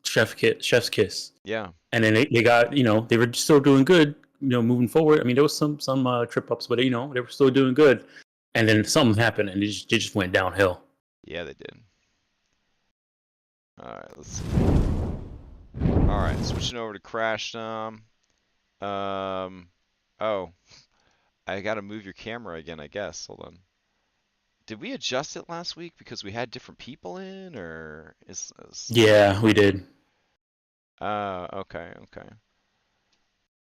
Chef's Kiss. Yeah. And then they got, they were still doing good, moving forward. I mean, there was some trip ups, but they were still doing good. And then something happened, and they just went downhill. Yeah, they did. All right, let's see. All right, switching over to CRASHDOM. Oh, I got to move your camera again, I guess. Hold on. Did we adjust it last week because we had different people in, or is Yeah, we did. Okay.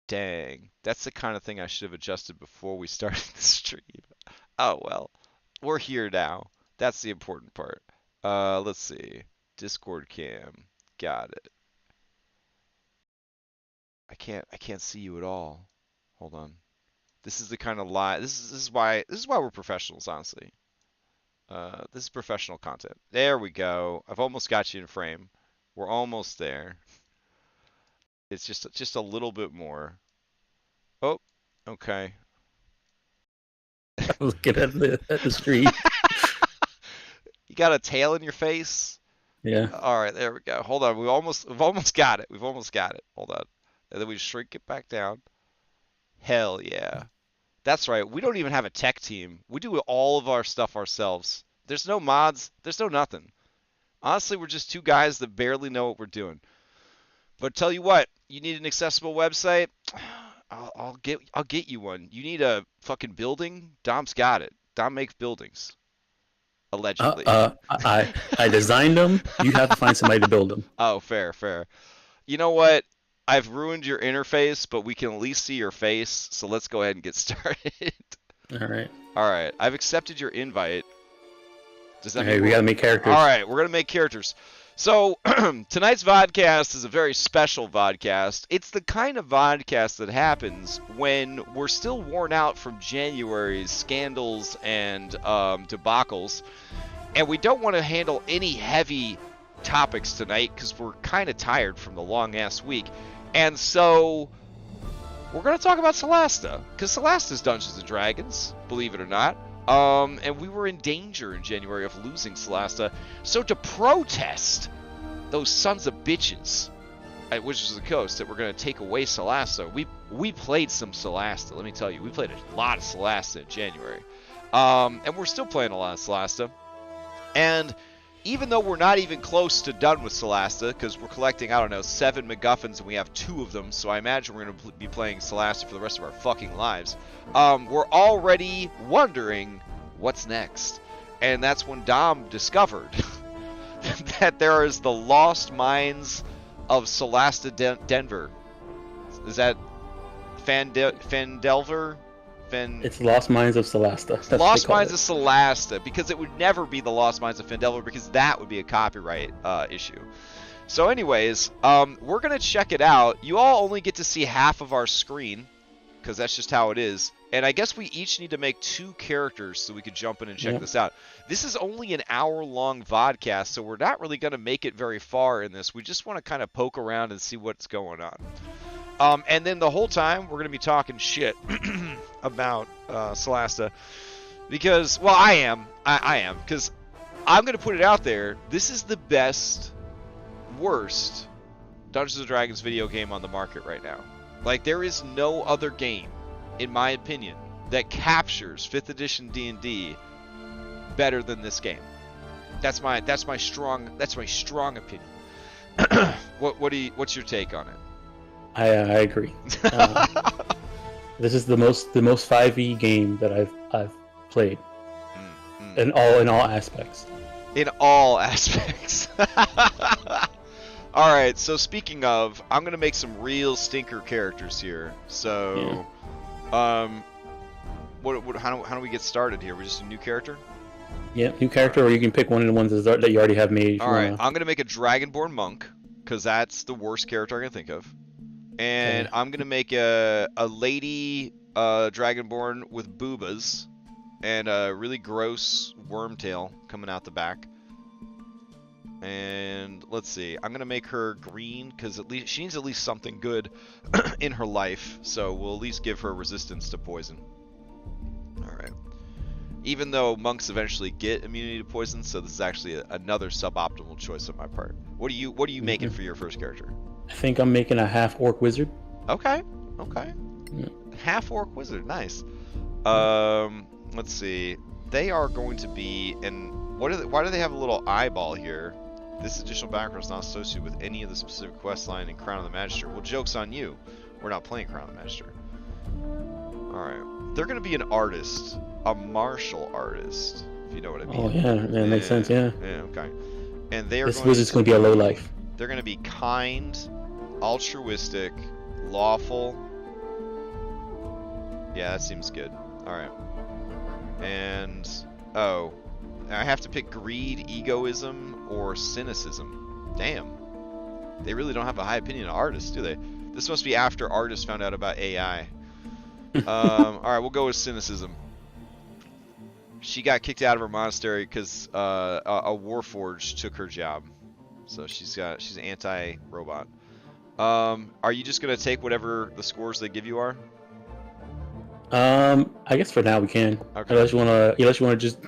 Dang, that's the kind of thing I should have adjusted before we started the stream. Oh well, we're here now. That's the important part. Let's see. Discord cam. Got it. I can't see you at all. Hold on. This is the kind of live. This is why we're professionals, honestly. This is professional content. There we go. I've almost got you in frame. We're almost there. It's just a little bit more. Oh, okay. Looking at the street. You got a tail in your face? Yeah. All right, there we go. Hold on. We've almost got it. We've almost got it. Hold on. And then we shrink it back down. Hell yeah. That's right. We don't even have a tech team. We do all of our stuff ourselves. There's no mods. There's no nothing. Honestly, we're just two guys that barely know what we're doing. But tell you what, you need an accessible website? I'll get you one. You need a fucking building? Dom's got it. Dom makes buildings. Allegedly. I designed them. You have to find somebody to build them. Oh, fair. You know what? I've ruined your interface, but we can at least see your face, so let's go ahead and get started. All right. I've accepted your invite. Does that mean we gotta make characters? All right, we're gonna make characters. So tonight's VODcast is a very special VODcast. It's the kind of VODcast that happens when we're still worn out from January's scandals and debacles, and we don't want to handle any heavy topics tonight because we're kind of tired from the long-ass week. And so we're going to talk about Solasta, because Solasta's Dungeons & Dragons, believe it or not. And we were in danger in January of losing Solasta. So to protest those sons of bitches at Wizards of the Coast that were going to take away Solasta, we played some Solasta, let me tell you. We played a lot of Solasta in January. And we're still playing a lot of Solasta. And even though we're not even close to done with Solasta, because we're collecting, 7 MacGuffins, and we have 2 of them, so I imagine we're going to be playing Solasta for the rest of our fucking lives, we're already wondering what's next. And that's when Dom discovered that there is the Lost Mines of Solasta Denver. Is that Fandelver? It's Lost Mines of Solasta. Lost Mines of Solasta, because it would never be the Lost Mines of Fandelver, because that would be a copyright issue. So anyways, we're going to check it out. You all only get to see half of our screen, because that's just how it is. And I guess we each need to make 2 characters so we could jump in and check this out. This is only an hour-long vodcast, so we're not really going to make it very far in this. We just want to kind of poke around and see what's going on. And then the whole time, we're going to be talking shit about Solasta. Because, well, I am. Because I'm going to put it out there. This is the best, worst Dungeons & Dragons video game on the market right now. Like, there is no other game, in my opinion, that captures 5th edition D&D better than this game. That's my strong opinion. What's your take on it? I agree. This is the most 5e game that I've played. In all aspects. In all aspects. All right. So speaking of, I'm gonna make some real stinker characters here. So, how do we get started here? We're just a new character. Yeah, new character, or you can pick one of the ones that you already have made. All right. I'm gonna make a Dragonborn monk because that's the worst character I can think of. And I'm going to make a lady Dragonborn with boobas and a really gross worm tail coming out the back. And let's see. I'm going to make her green because at least she needs at least something good in her life. So we'll at least give her resistance to poison. All right. Even though monks eventually get immunity to poison, so this is actually another suboptimal choice on my part. What are you making for your first character? I think I'm making a half orc wizard. Okay. Yeah. Half orc wizard, nice. Let's see. They are going to be, and why do they have a little eyeball here? This additional background is not associated with any of the specific quest line in Crown of the Magister. Well, joke's on you. We're not playing Crown of the Magister. Alright. They're going to be an artist. A martial artist, if you know what I mean. Oh, yeah. That makes sense, yeah. Yeah, okay. And they are This wizard's going to be a low life. They're going to be kind, altruistic, lawful. Yeah, that seems good. Alright. And, oh, I have to pick greed, egoism, or cynicism. Damn. They really don't have a high opinion of artists, do they? This must be after artists found out about AI. Alright, we'll go with cynicism. She got kicked out of her monastery because a warforged took her job. So she's an anti-robot. Are you just gonna take whatever the scores they give you are? I guess for now we can. Okay. Unless you wanna just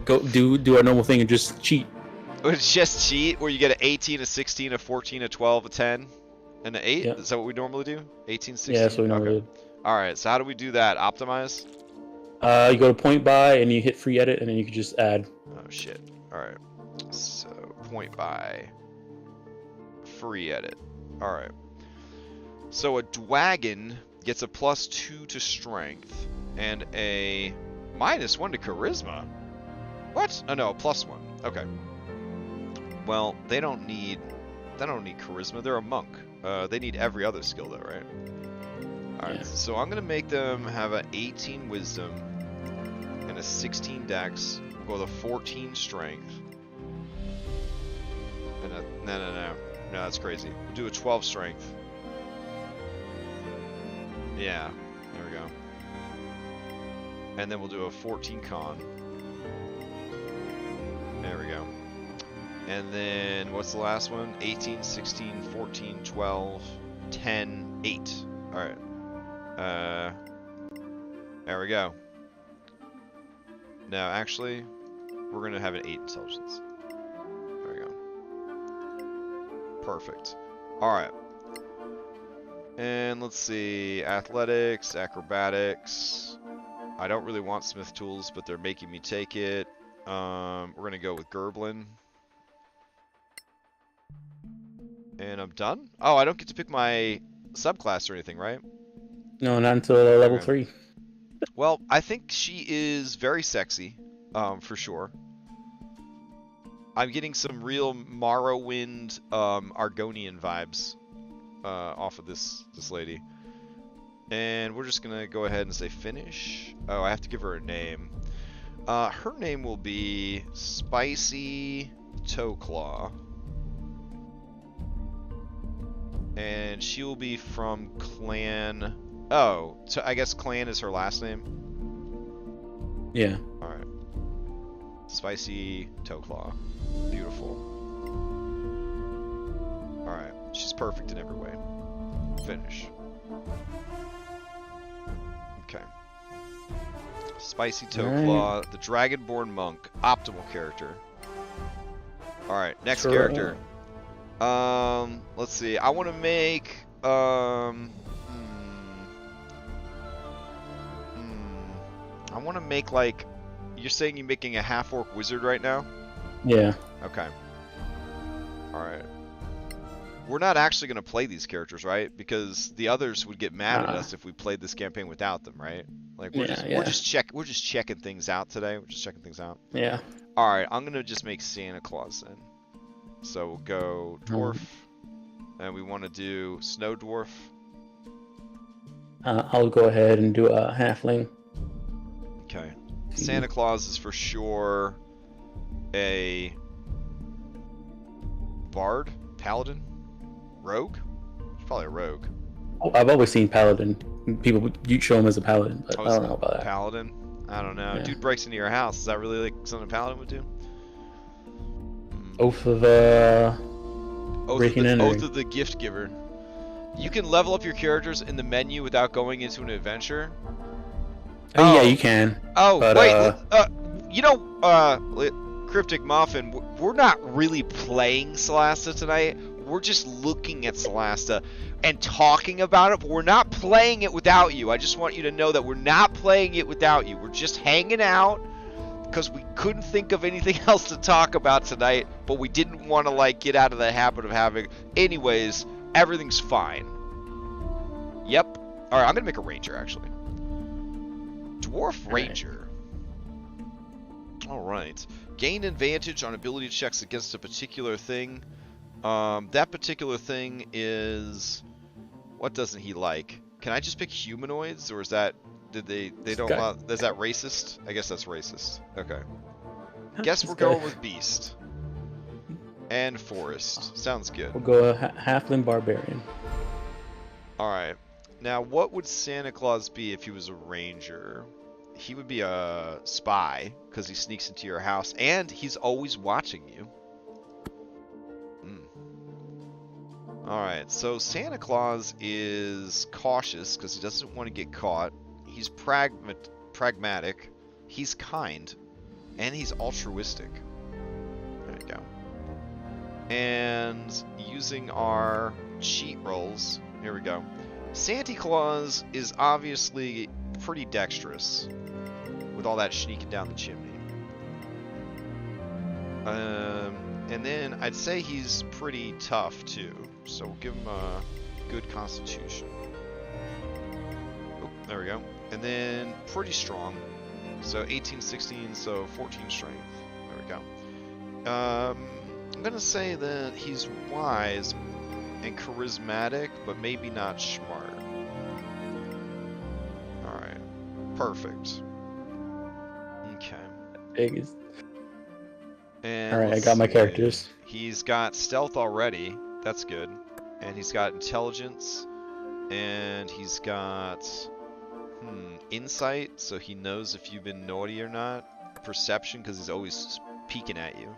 go do our normal thing and just cheat. It's just cheat, where you get an 18, a 16, a 14, a 12, a 10, and an 8? Yep. Is that what we normally do? 18, 16? Yeah, that's what we normally do. Alright, so how do we do that? Optimize? You go to point by and you hit free edit, and then you can just add. Oh shit. Alright. So, point by. Free edit. Alright. So a dwagon gets a +2 to strength and a -1 to charisma. What? Oh no, a +1. Okay. Well, they don't need charisma. They're a monk. They need every other skill though, right? Alright, Yeah. so I'm gonna make them have an 18 wisdom and a 16 dex. We'll go with a 14 strength. And a, no, that's crazy. We'll do a 12 strength. Yeah, there we go. And then we'll do a 14 con. There we go. And then, what's the last one? 18, 16, 14, 12, 10, 8. Alright. There we go. Now, actually, we're going to have an 8 intelligence. There we go. Perfect. Alright. And let's see. Athletics, acrobatics. I don't really want smith tools, but they're making me take it. We're going to go with Gerblin. And I'm done? Oh, I don't get to pick my subclass or anything, right? No, not until level 3. Well, I think she is very sexy, for sure. I'm getting some real Morrowind, Argonian vibes off of this lady. And we're just gonna go ahead and say finish. Oh, I have to give her a name. Her name will be Spicy Toeclaw. And she will be from Clan... Oh, so I guess Clan is her last name? Yeah. Alright. Spicy Toeclaw. Beautiful. Alright. She's perfect in every way. Finish. Okay. Spicy Toeclaw, the Dragonborn Monk. Optimal character. Alright, next character. Let's see. I want to make, I want to make, like, you're saying you're making a half-orc wizard right now? Yeah. Okay. Alright. We're not actually going to play these characters, right? Because the others would get mad at us if we played this campaign without them, right? Like, we're just checking things out today. We're just checking things out. Yeah. Alright, I'm going to just make Santa Claus then. So we'll go dwarf, and we want to do snow dwarf. I'll go ahead and do a halfling. Okay. Santa Claus is for sure a bard, paladin, rogue. It's probably a rogue. I've always seen paladin. People you show him as a paladin, but I don't know about that. Paladin? I don't know. Yeah. Dude breaks into your house. Is that really like something a paladin would do? Oath of breaking in. Oath of the gift giver. You can level up your characters in the menu without going into an adventure. Oh, yeah, you can. Oh, but, wait. You know, Cryptic Muffin, we're not really playing Solasta tonight. We're just looking at Solasta and talking about it, but we're not playing it without you. I just want you to know that we're not playing it without you. We're just hanging out because we couldn't think of anything else to talk about tonight, but we didn't want to, like, get out of the habit of having... Anyways, everything's fine. Yep. Alright, I'm going to make a ranger, actually. Dwarf Ranger. Alright. Gain advantage on ability checks against a particular thing. That particular thing is... What doesn't he like? Can I just pick humanoids, or is that... Did they don't allow... Is that racist? I guess that's racist. Okay. Guess we're going with Beast. And Forest. Sounds good. We'll go Halfling Barbarian. Alright. Now, what would Santa Claus be if he was a ranger? He would be a spy, because he sneaks into your house, and he's always watching you. Alright, so Santa Claus is cautious, because he doesn't want to get caught. He's pragmatic. He's kind. And he's altruistic. There we go. And using our cheat rolls, here we go. Santa Claus is obviously pretty dexterous with all that sneaking down the chimney. And then I'd say he's pretty tough too, so we'll give him a good constitution. Oh, there we go. And then pretty strong, so 18, 16, so 14 strength. There we go. I'm gonna say that he's wise and charismatic, but maybe not smart. Alright. Perfect. Okay. Alright, I got my characters. He's got stealth already. That's good. And he's got intelligence. And he's got insight, so he knows if you've been naughty or not. Perception, because he's always peeking at you.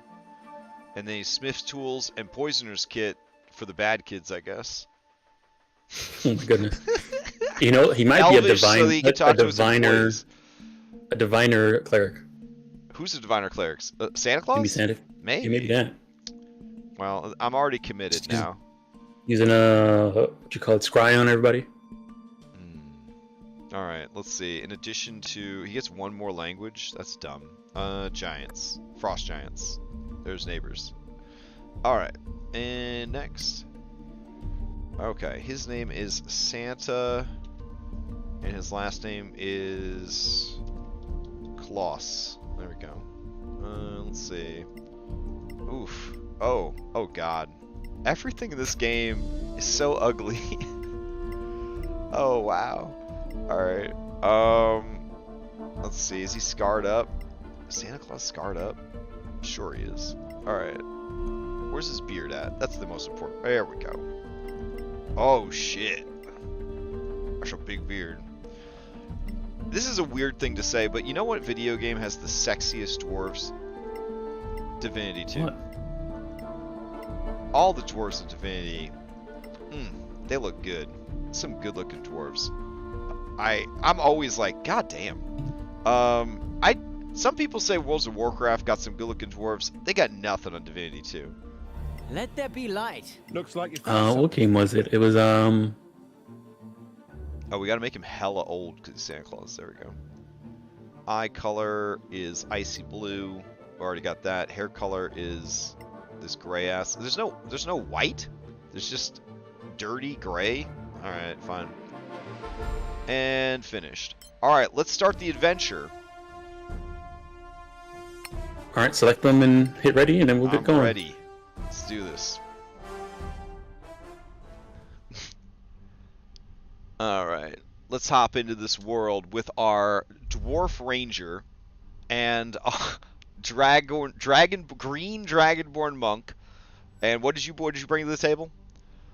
And then he's Smith's tools and Poisoner's kit for the bad kids, I guess. Oh my goodness. You know, he might be a diviner cleric. Who's a diviner cleric? Santa Claus? Maybe Santa. Maybe. Maybe that. Well, I'm already committed now. Using what you call it, scry on everybody. Alright, let's see. In addition to... He gets one more language. That's dumb. Giants. Frost giants. There's neighbors. Alright. And next. Okay, his name is Santa. And his last name is... Claus. There we go. Let's see. Oof. Oh god. Everything in this game is so ugly. Oh wow. Alright. Let's see. Is he scarred up? Is Santa Claus scarred up? I'm sure he is. Alright. Where's his beard at? That's the most important. There we go. Oh shit. That's a big beard. This is a weird thing to say, but you know what video game has the sexiest dwarves? Divinity 2. What? All the dwarves in Divinity, they look good. Some good looking dwarves. I'm always like, god damn. Some people say World of Warcraft got some good looking dwarves. They got nothing on Divinity 2. Let there be light. Looks like What game was it? It was Oh, we gotta make him hella old because he's Santa Claus. There we go. Eye color is icy blue. We already got that. Hair color is this gray ass. There's no white. There's just dirty gray. All right, fine. And finished. All right, let's start the adventure. All right, select them and hit ready, and then we'll get going. Ready. Let's do this. Alright, let's hop into this world with our Dwarf Ranger and green Dragonborn Monk. And what did you bring to the table?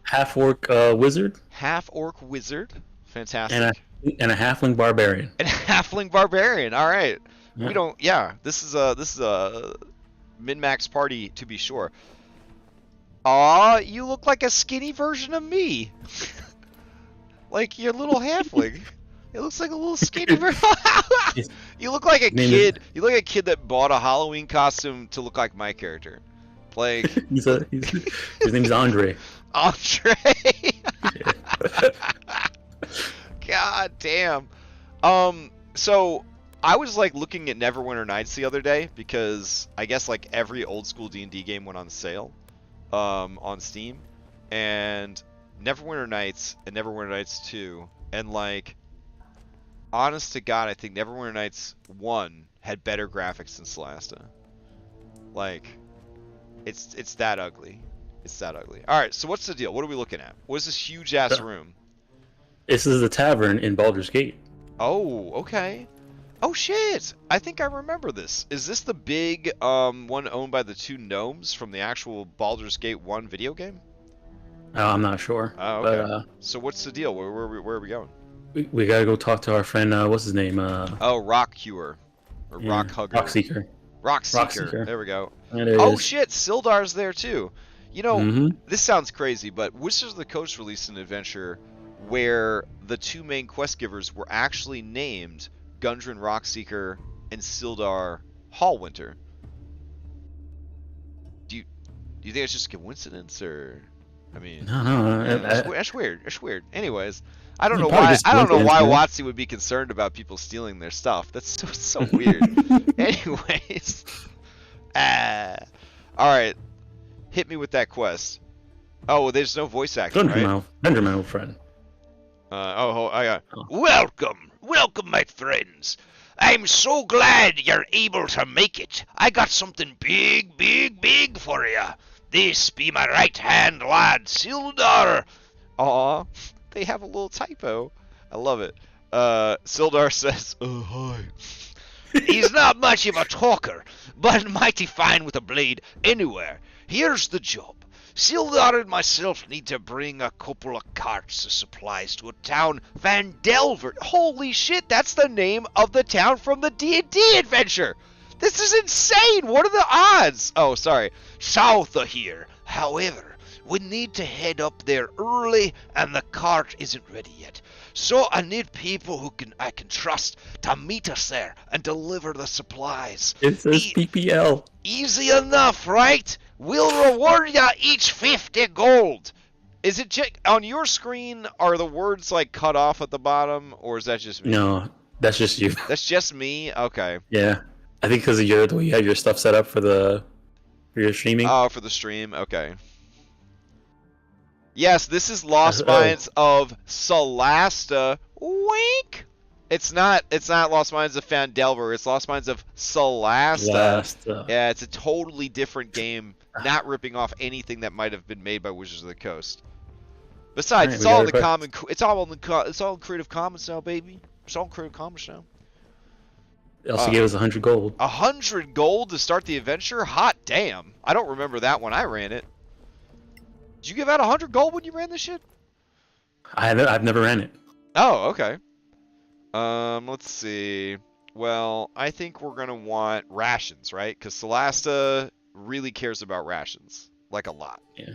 Half-orc wizard. Half-orc wizard. Fantastic. And a halfling barbarian. And a halfling barbarian, alright. Yeah. This is a min-max party to be sure. Aw, you look like a skinny version of me. Like your little halfling. It looks like a little skinny version. You look like a Name kid. You look like a kid that bought a Halloween costume to look like my character. Like His name's Andre. Andre. God damn. So I was like looking at Neverwinter Nights the other day because I guess like every old school D&D game went on sale on Steam, and Neverwinter Nights and Neverwinter Nights 2, and like honest to God, I think Neverwinter Nights 1 had better graphics than Solasta. Like it's that ugly. It's that ugly. All right, so what's the deal? What are we looking at? What is this huge ass room? This is the tavern in Baldur's Gate. Oh, okay. Oh shit! I think I remember this. Is this the big one owned by the two gnomes from the actual Baldur's Gate 1 video game? I'm not sure. Oh, okay. But, so what's the deal? Where are we going? we gotta go talk to our friend. What's his name? Oh, Rock Hewer. Or Rock Hugger. Rock Seeker. Rock Seeker. Rock Seeker. There we go. That Oh is. shit! Sildar's there too. You know, Mm-hmm. this sounds crazy, but Wizards of the Coast released an adventure where the two main quest givers were actually named Gundren Rockseeker and Sildar Hallwinter. Do you think it's just a coincidence, or I mean, No. that's weird. That's weird. Anyways, I don't know Probably why. just I don't know why coincidence, WotC would be concerned about people stealing their stuff. That's so weird. Anyways, all right. Hit me with that quest. Oh, there's no voice acting, right? Gundren, my old friend. I got. Welcome, my friends. I'm so glad you're able to make it. I got something big for you. This be my right-hand lad, Sildar. Aw, they have a little typo. I love it. Sildar says, hi. He's not much of a talker, but mighty fine with a blade anywhere. Here's the job. Sildar and myself need to bring a couple of carts of supplies to a town, Van Delver. Holy shit, that's the name of the town from the D&D adventure. This is insane. What are the odds? Oh, sorry. South of here. However, we need to head up there early, and the cart isn't ready yet. So I need people who I can trust to meet us there and deliver the supplies. It says PPL. Easy enough, right? We'll reward ya each 50 gold. Is it on your screen? Are the words like cut off at the bottom, or is that just me? No, that's just you. That's just me. Okay. Yeah, I think because of the way you have your stuff set up for your streaming. Oh, for the stream. Okay. Yes, this is Lost Mines of Solasta. Wink. It's not Lost Mines of Fandelver. It's Lost Mines of Solasta. Yeah, it's a totally different game, not ripping off anything that might have been made by Wizards of the Coast. Besides, it's all in Creative Commons now, baby. It's all in Creative Commons now. They also gave us 100 gold. 100 gold to start the adventure? Hot damn. I don't remember that when I ran it. Did you give out 100 gold when you ran this shit? I've never ran it. Oh, okay. Let's see. Well, I think we're gonna want rations, right? Because Solasta really cares about rations, like a lot. Yeah.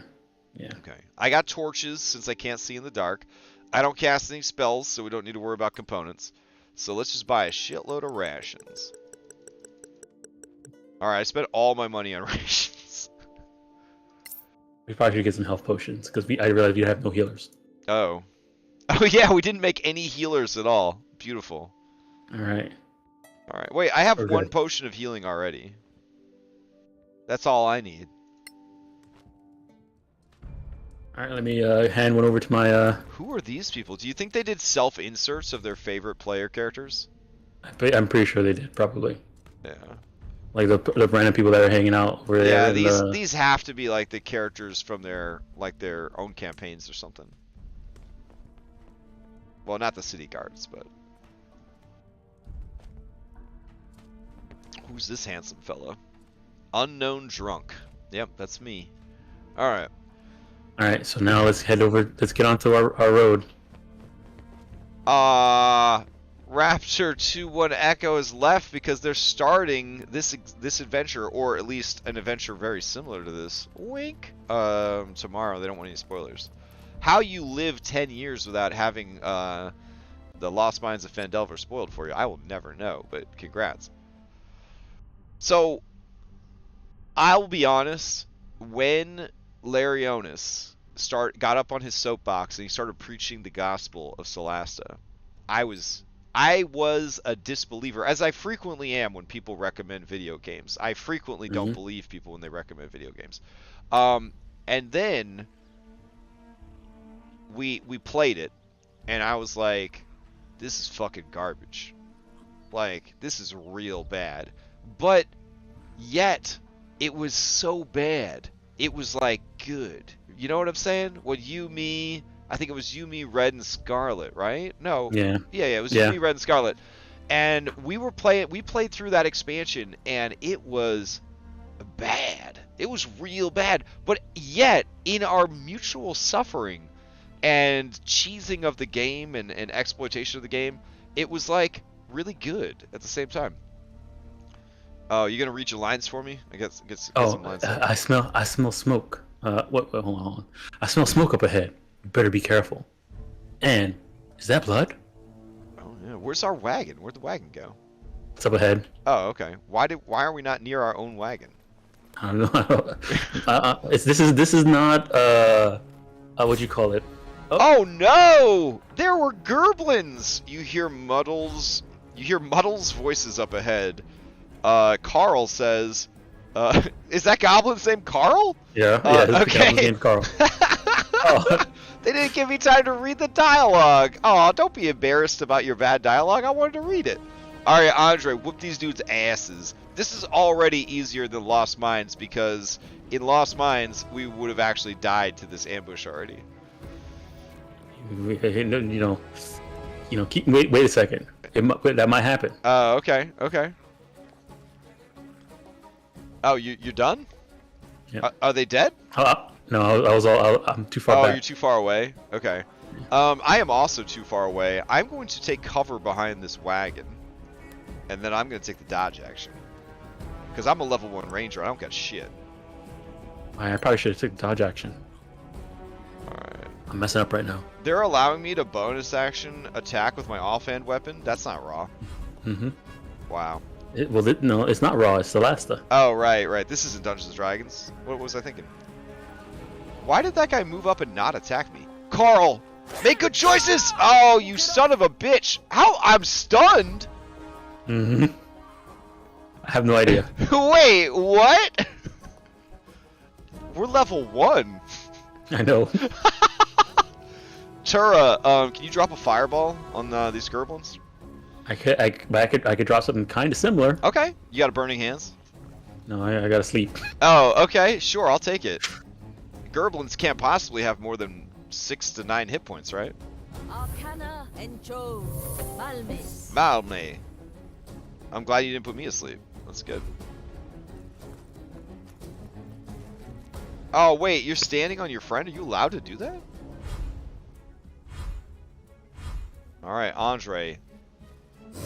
Okay. I got torches since I can't see in the dark. I don't cast any spells, so we don't need to worry about components. So let's just buy a shitload of rations. All right, I spent all my money on rations. We probably should get some health potions because I realized you have no healers. Oh. Oh yeah, we didn't make any healers at all. Beautiful. All right. All right. Wait, I have one potion of healing already. That's all I need. All right, let me hand one over to my. Who are these people? Do you think they did self-inserts of their favorite player characters? I'm pretty sure they did, probably. Yeah. Like the random people that are hanging out over there. Yeah, these have to be like the characters from their own campaigns or something. Well, not the city guards, but who's this handsome fella? Unknown drunk. Yep, that's me. All right. All right, so now let's head over. Let's get onto our road. Rapture 2-1 Echo is left because they're starting this adventure, or at least an adventure very similar to this. Wink. Tomorrow. They don't want any spoilers. How you live 10 years without having the Lost Mines of Phandelver spoiled for you. I will never know, but congrats. So, I'll be honest, when Larionis got up on his soapbox and he started preaching the gospel of Solasta, I was a disbeliever, as I frequently am when people recommend video games. I frequently don't believe people when they recommend video games. And then we played it, and I was like, this is fucking garbage. Like, this is real bad. But yet, it was so bad. It was like good. You know what I'm saying? When I think it was You, Me, Red, and Scarlet, right? No. Yeah. Yeah, it was You, Me, Red, and Scarlet. And we played through that expansion, and it was bad. It was real bad. But yet, in our mutual suffering and cheesing of the game and exploitation of the game, it was like really good at the same time. Oh, you gonna read your lines for me? I guess some lines. I smell smoke. Hold on. I smell smoke up ahead. You better be careful. And is that blood? Oh yeah. Where's our wagon? Where'd the wagon go? It's up ahead. Oh, okay. Why are we not near our own wagon? I don't know. This is not what'd you call it? Oh no! There were gerblins! You hear Muddle's voices up ahead. Carl says, is that goblin's name Carl? Yeah, okay. Goblin's name Carl. Oh. They didn't give me time to read the dialogue. Oh, don't be embarrassed about your bad dialogue. I wanted to read it. Alright, Andre, whoop these dudes' asses. This is already easier than Lost Mines, because in Lost Mines, we would have actually died to this ambush already. Wait a second. That might happen. Okay. Oh, you're done? Yeah. Are they dead? No, I'm too far back. Oh, you're too far away? Okay. I am also too far away. I'm going to take cover behind this wagon. And then I'm going to take the dodge action. Because I'm a level 1 ranger. I don't got shit. I probably should have taken dodge action. Alright. I'm messing up right now. They're allowing me to bonus action attack with my offhand weapon? That's not raw. Mm-hmm. Wow. No, it's not raw. It's Solasta. Oh, right. This isn't Dungeons & Dragons. What was I thinking? Why did that guy move up and not attack me? Carl! Make good choices! Oh, you son of a bitch! How? I'm stunned? Mm-hmm. I have no idea. Wait, what? We're level 1. I know. Tura, can you drop a fireball on these gerblins? I could drop something kind of similar. Okay. You got a burning hands? No, I gotta sleep. Oh, okay. Sure, I'll take it. Gerblins can't possibly have more than 6 to 9 hit points, right? Arcana and Jove. Malmes. Malme. I'm glad you didn't put me asleep. That's good. Oh, wait. You're standing on your friend? Are you allowed to do that? Alright, Andre.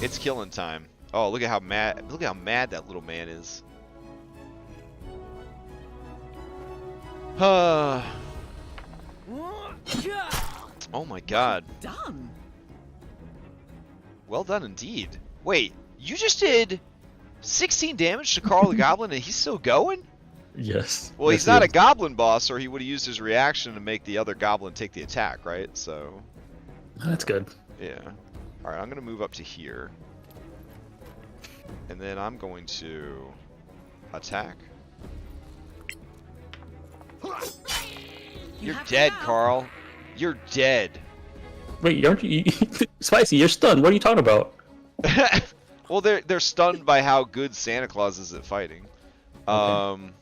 It's killing time. Oh, look at how mad that little man is. Oh my god. Done. Well done indeed. Wait, you just did 16 damage to Carl the Goblin and he's still going? Yes. Well, he's not a goblin boss, or he would have used his reaction to make the other goblin take the attack, right? So. That's good. Yeah. Alright, I'm going to move up to here. And then I'm going to attack. You're dead, Carl. You're dead. Wait, aren't you? Spicy, you're stunned. What are you talking about? Well, they're stunned by how good Santa Claus is at fighting. Okay.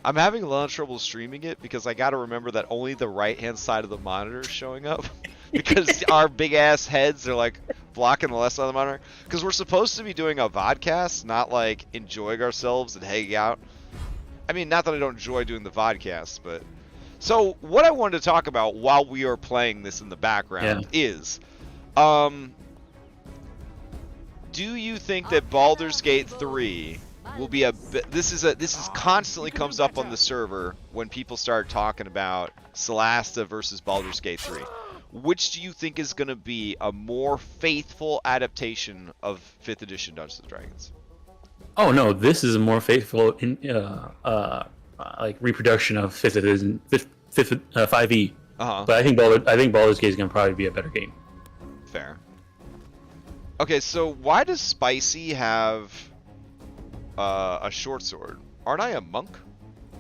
I'm having a lot of trouble streaming it because I got to remember that only the right-hand side of the monitor is showing up. Because our big-ass heads are, like, blocking the left side of the monitor. Because we're supposed to be doing a vodcast, not, like, enjoying ourselves and hanging out. I mean, not that I don't enjoy doing the vodcast, but... So, what I wanted to talk about while we are playing this in the background is... do you think that Baldur's Gate 3... will be this is constantly comes up on the server when people start talking about Solasta versus Baldur's Gate 3. which do you think is going to be a more faithful adaptation of 5th edition Dungeons and Dragons? Oh no, this is a more faithful like reproduction of 5th edition, 5e. Uh-huh. But I think Baldur's Gate is going to probably be a better game. Fair. Okay, so why does Spicy have a short sword? Aren't I a monk?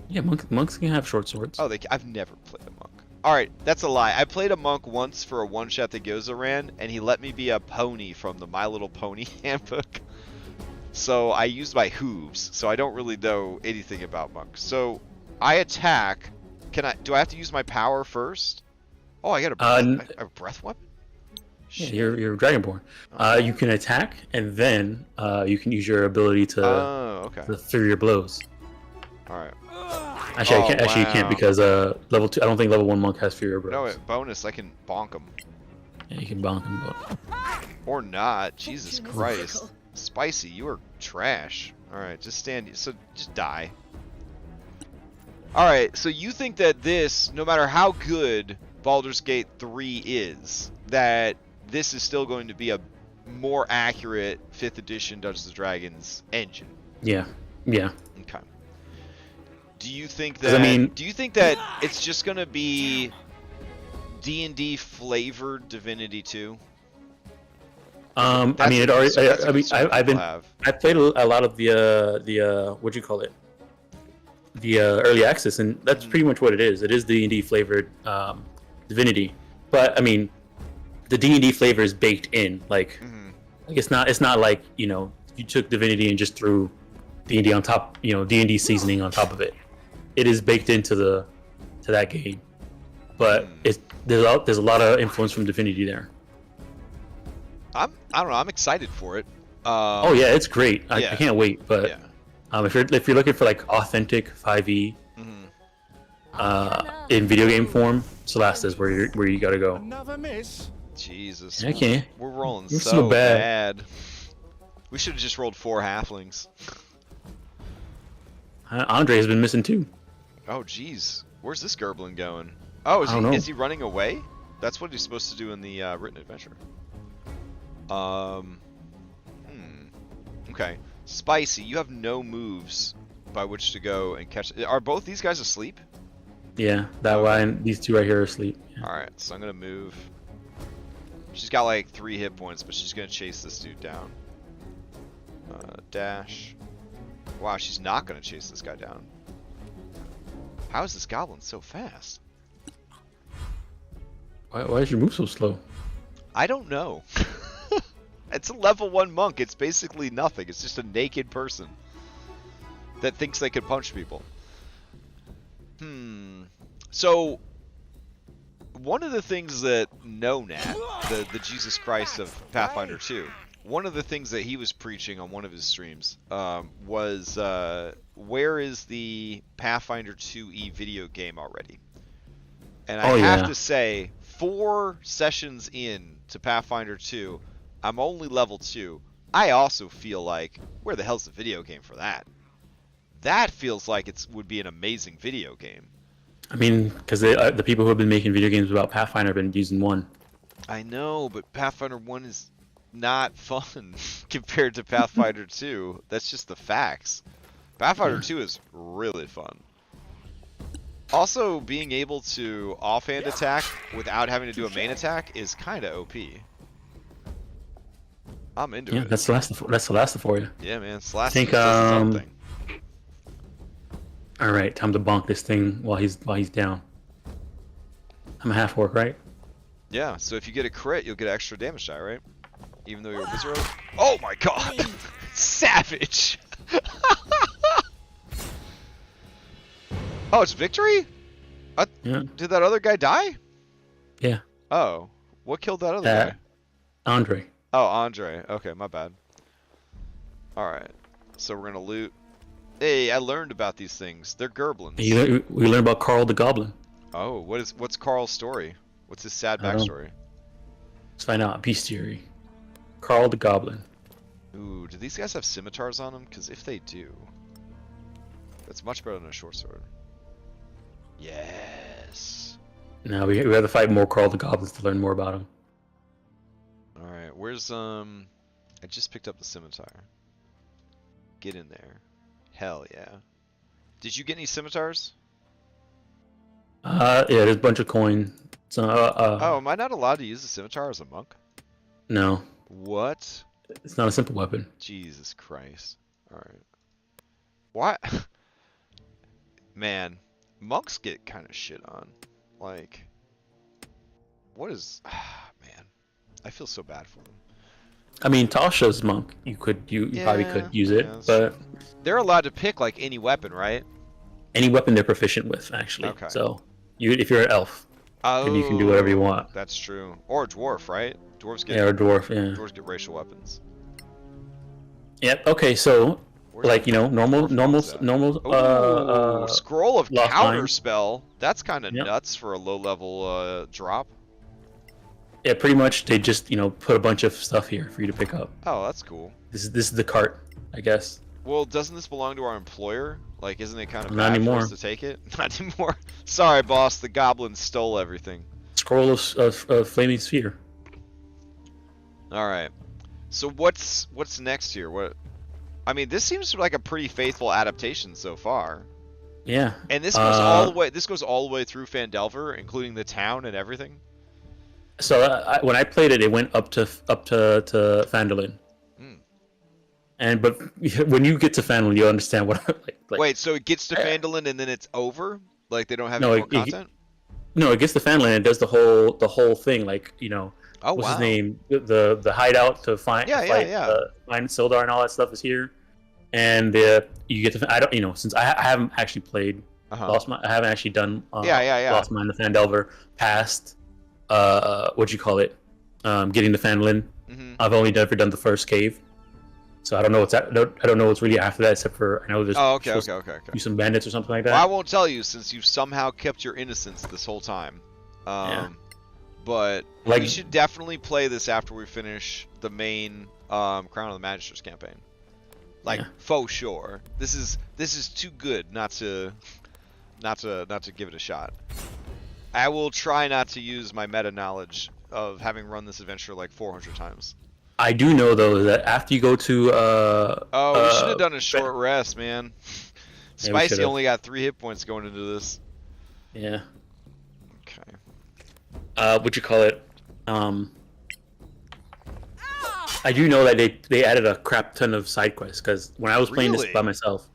Yeah, monks can have short swords. Oh, I've never played a monk. Alright, that's a lie. I played a monk once for a one-shot that Goza ran, and he let me be a pony from the My Little Pony handbook. So I used my hooves, so I don't really know anything about monks. So I attack. Do I have to use my power first? Oh, I got a breath weapon? Yeah, you're Dragonborn. Okay. You can attack, and then you can use your ability to through your blows. Alright. Actually, you can't because level 2. I don't think level 1 monk has Fury blows. No, bonus. I can bonk him. Yeah, you can bonk him. Or not. Jesus Christ. Spicy, you are trash. Alright, just die. Alright, so you think that this, no matter how good Baldur's Gate 3 is, that this is still going to be a more accurate 5th edition Dungeons & Dragons engine? Yeah. Yeah. Okay. Do you think that do you think that it's just going to be D&D flavored Divinity 2? I played a lot of the what'd you call it? The early access, and that's pretty much what it is. It is D&D flavored Divinity, but I mean, the D&D flavor is baked in. Like it's not like you took Divinity and just threw D&D on top. D&D seasoning on top of it. It is baked into that game, but there's a lot of influence from Divinity there. I don't know. I'm excited for it. Oh yeah, it's great. I can't wait. But if you're looking for like authentic 5e in video game form, Solasta is where you gotta go. Another miss. Jesus. I can't. We're rolling We're so bad. We should have just rolled 4 halflings. Andre has been missing too. Oh jeez. Where's this Gerblin going? Oh, is he running away? That's what he's supposed to do in the written adventure. Okay. Spicy, you have no moves by which to go and catch. Are both these guys asleep? Yeah, that line. These two right here are asleep. Yeah. Alright, so I'm gonna move. She's got like 3 hit points, but she's gonna chase this dude down. Dash. Wow, she's not gonna chase this guy down. How is this goblin so fast? Why is your move so slow? I don't know. It's a level 1 monk. It's basically nothing. It's just a naked person that thinks they can punch people. So, one of the things that Nonat, the Jesus Christ of Pathfinder 2, one of the things that he was preaching on one of his streams was, where is the Pathfinder 2e video game already? And I have to say, 4 sessions in to Pathfinder 2, I'm only level 2. I also feel like, where the hell's the video game for that? That feels like it would be an amazing video game. I mean, because the people who have been making video games about Pathfinder have been using 1. I know, but Pathfinder 1 is not fun compared to Pathfinder 2. That's just the facts. Pathfinder 2 is really fun. Also, being able to offhand attack without having to do a main attack is kind of OP. I'm into it. That's Solasta for you. Yeah, man. Solasta I think, does something. All right, time to bonk this thing while he's down. I'm a half orc, right? Yeah. So if you get a crit, you'll get extra damage die, right? Even though you're a wizard. Oh my god! Savage! Oh, it's victory? Yeah. Did that other guy die? Yeah. Oh, what killed that other guy? Andre. Oh, Andre. Okay, my bad. Alright. So we're gonna loot. Hey, I learned about these things. They're Gerblins. We learned about Carl the Goblin. Oh, what's Carl's story? What's his sad backstory? Let's find out. Bestiary. Carl the Goblin. Ooh, do these guys have scimitars on them? Because if they do, that's much better than a short sword. Yes. Now we have to fight more Crawl the Goblins to learn more about them. All right, where's I just picked up the scimitar. Get in there. Hell yeah. Did you get any scimitars? Yeah, there's a bunch of coin. So, Oh, am I not allowed to use the scimitar as a monk? No, What? it's not a simple weapon. Jesus Christ. Alright. What? Man, monks get kind of shit on. Like, what is... man, I feel so bad for them. I mean, Tasha's monk. You probably could use it, yeah, that's but true. They're allowed to pick, like, any weapon, right? any weapon they're proficient with, actually. Okay. So, if you're an elf, Oh, then you can do whatever you want. That's true. Or a dwarf, right? Dwarves get Yeah, or a dwarf, yeah. dwarves get racial weapons. Yep. Okay, so Where's like the normal Ooh, scroll of lost counter mine. spell. That's kind of Yep. nuts for a low level drop. Yeah, pretty much they just put a bunch of stuff here for you to pick up. Oh, that's cool. This is the cart, I guess. Well, doesn't this belong to our employer? Like, isn't it kind of Not bad anymore. for us to take it? Not anymore. Sorry, boss. The goblins stole everything. Scroll of flaming sphere. All right. So what's next here? What? I mean, this seems like a pretty faithful adaptation so far. Yeah. And this goes all the way. This goes all the way through Phandelver, including the town and everything. So when I played it, it went up to Phandalin. But when you get to Phandalin, you'll understand what like. Wait, so it gets to Phandalin and then it's over? Like they don't have No, any more content? No, it gets to Phandalin and it does the whole thing. Like Oh, what's wow. his name? The hideout to find find Sildar and all that stuff is here, and you get to I don't since I haven't actually played Lost Mine, I haven't actually done Lost Mine the Phandelver past what you call it, getting to Phandalin. I've only ever done the first cave, so I don't know I don't know what's really after that except for I know there's okay. do some bandits or something like that. Well, I won't tell you since you've somehow kept your innocence this whole time. But we should definitely play this after we finish the main Crown of the Magisters campaign. Faux sure. This is too good not to give it a shot. I will try not to use my meta knowledge of having run this adventure like 400 times. I do know though that after you go to we should have done a short rest, man. Yeah, Spicy only got 3 hit points going into this. Yeah. Okay. What you call it? I do know that they added a crap ton of side quests because when I was playing this by myself,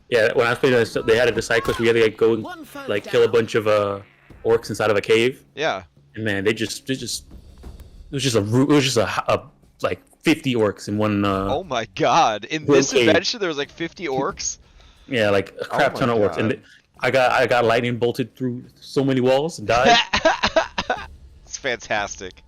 when I was playing this, they added a side quest where you had to go and kill a bunch of orcs inside of a cave. Yeah. And man, it was just a like 50 orcs in one. Oh my god! In this adventure, there was like 50 orcs. Yeah, like a crap ton of orcs, and I got lightning bolted through so many walls and died. It's fantastic.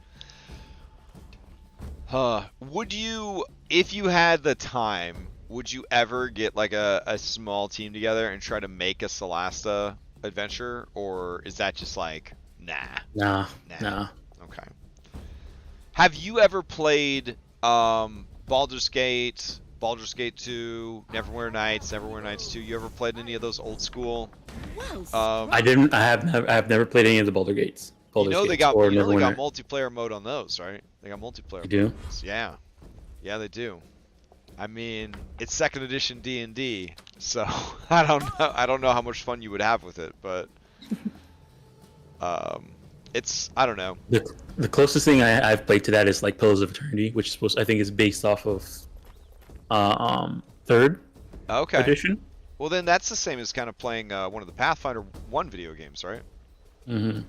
Would you, if you had the time, would you ever get like a small team together and try to make a Solasta adventure, or is that just like nah? Nah. Okay. Have you ever played Baldur's Gate 2, Neverwinter Nights 2? You ever played any of those old school? I didn't. I have never played any of the Baldur Gates. They got multiplayer mode on those, right? They got multiplayer. They do? Modes. Yeah, they do. I mean, it's second edition D&D, so I don't know how much fun you would have with it, but I don't know. The closest thing I've played to that is like Pillars of Eternity, which I think is based off of third edition. Well, then that's the same as kind of playing one of the Pathfinder 1 video games, right? Mm-hmm.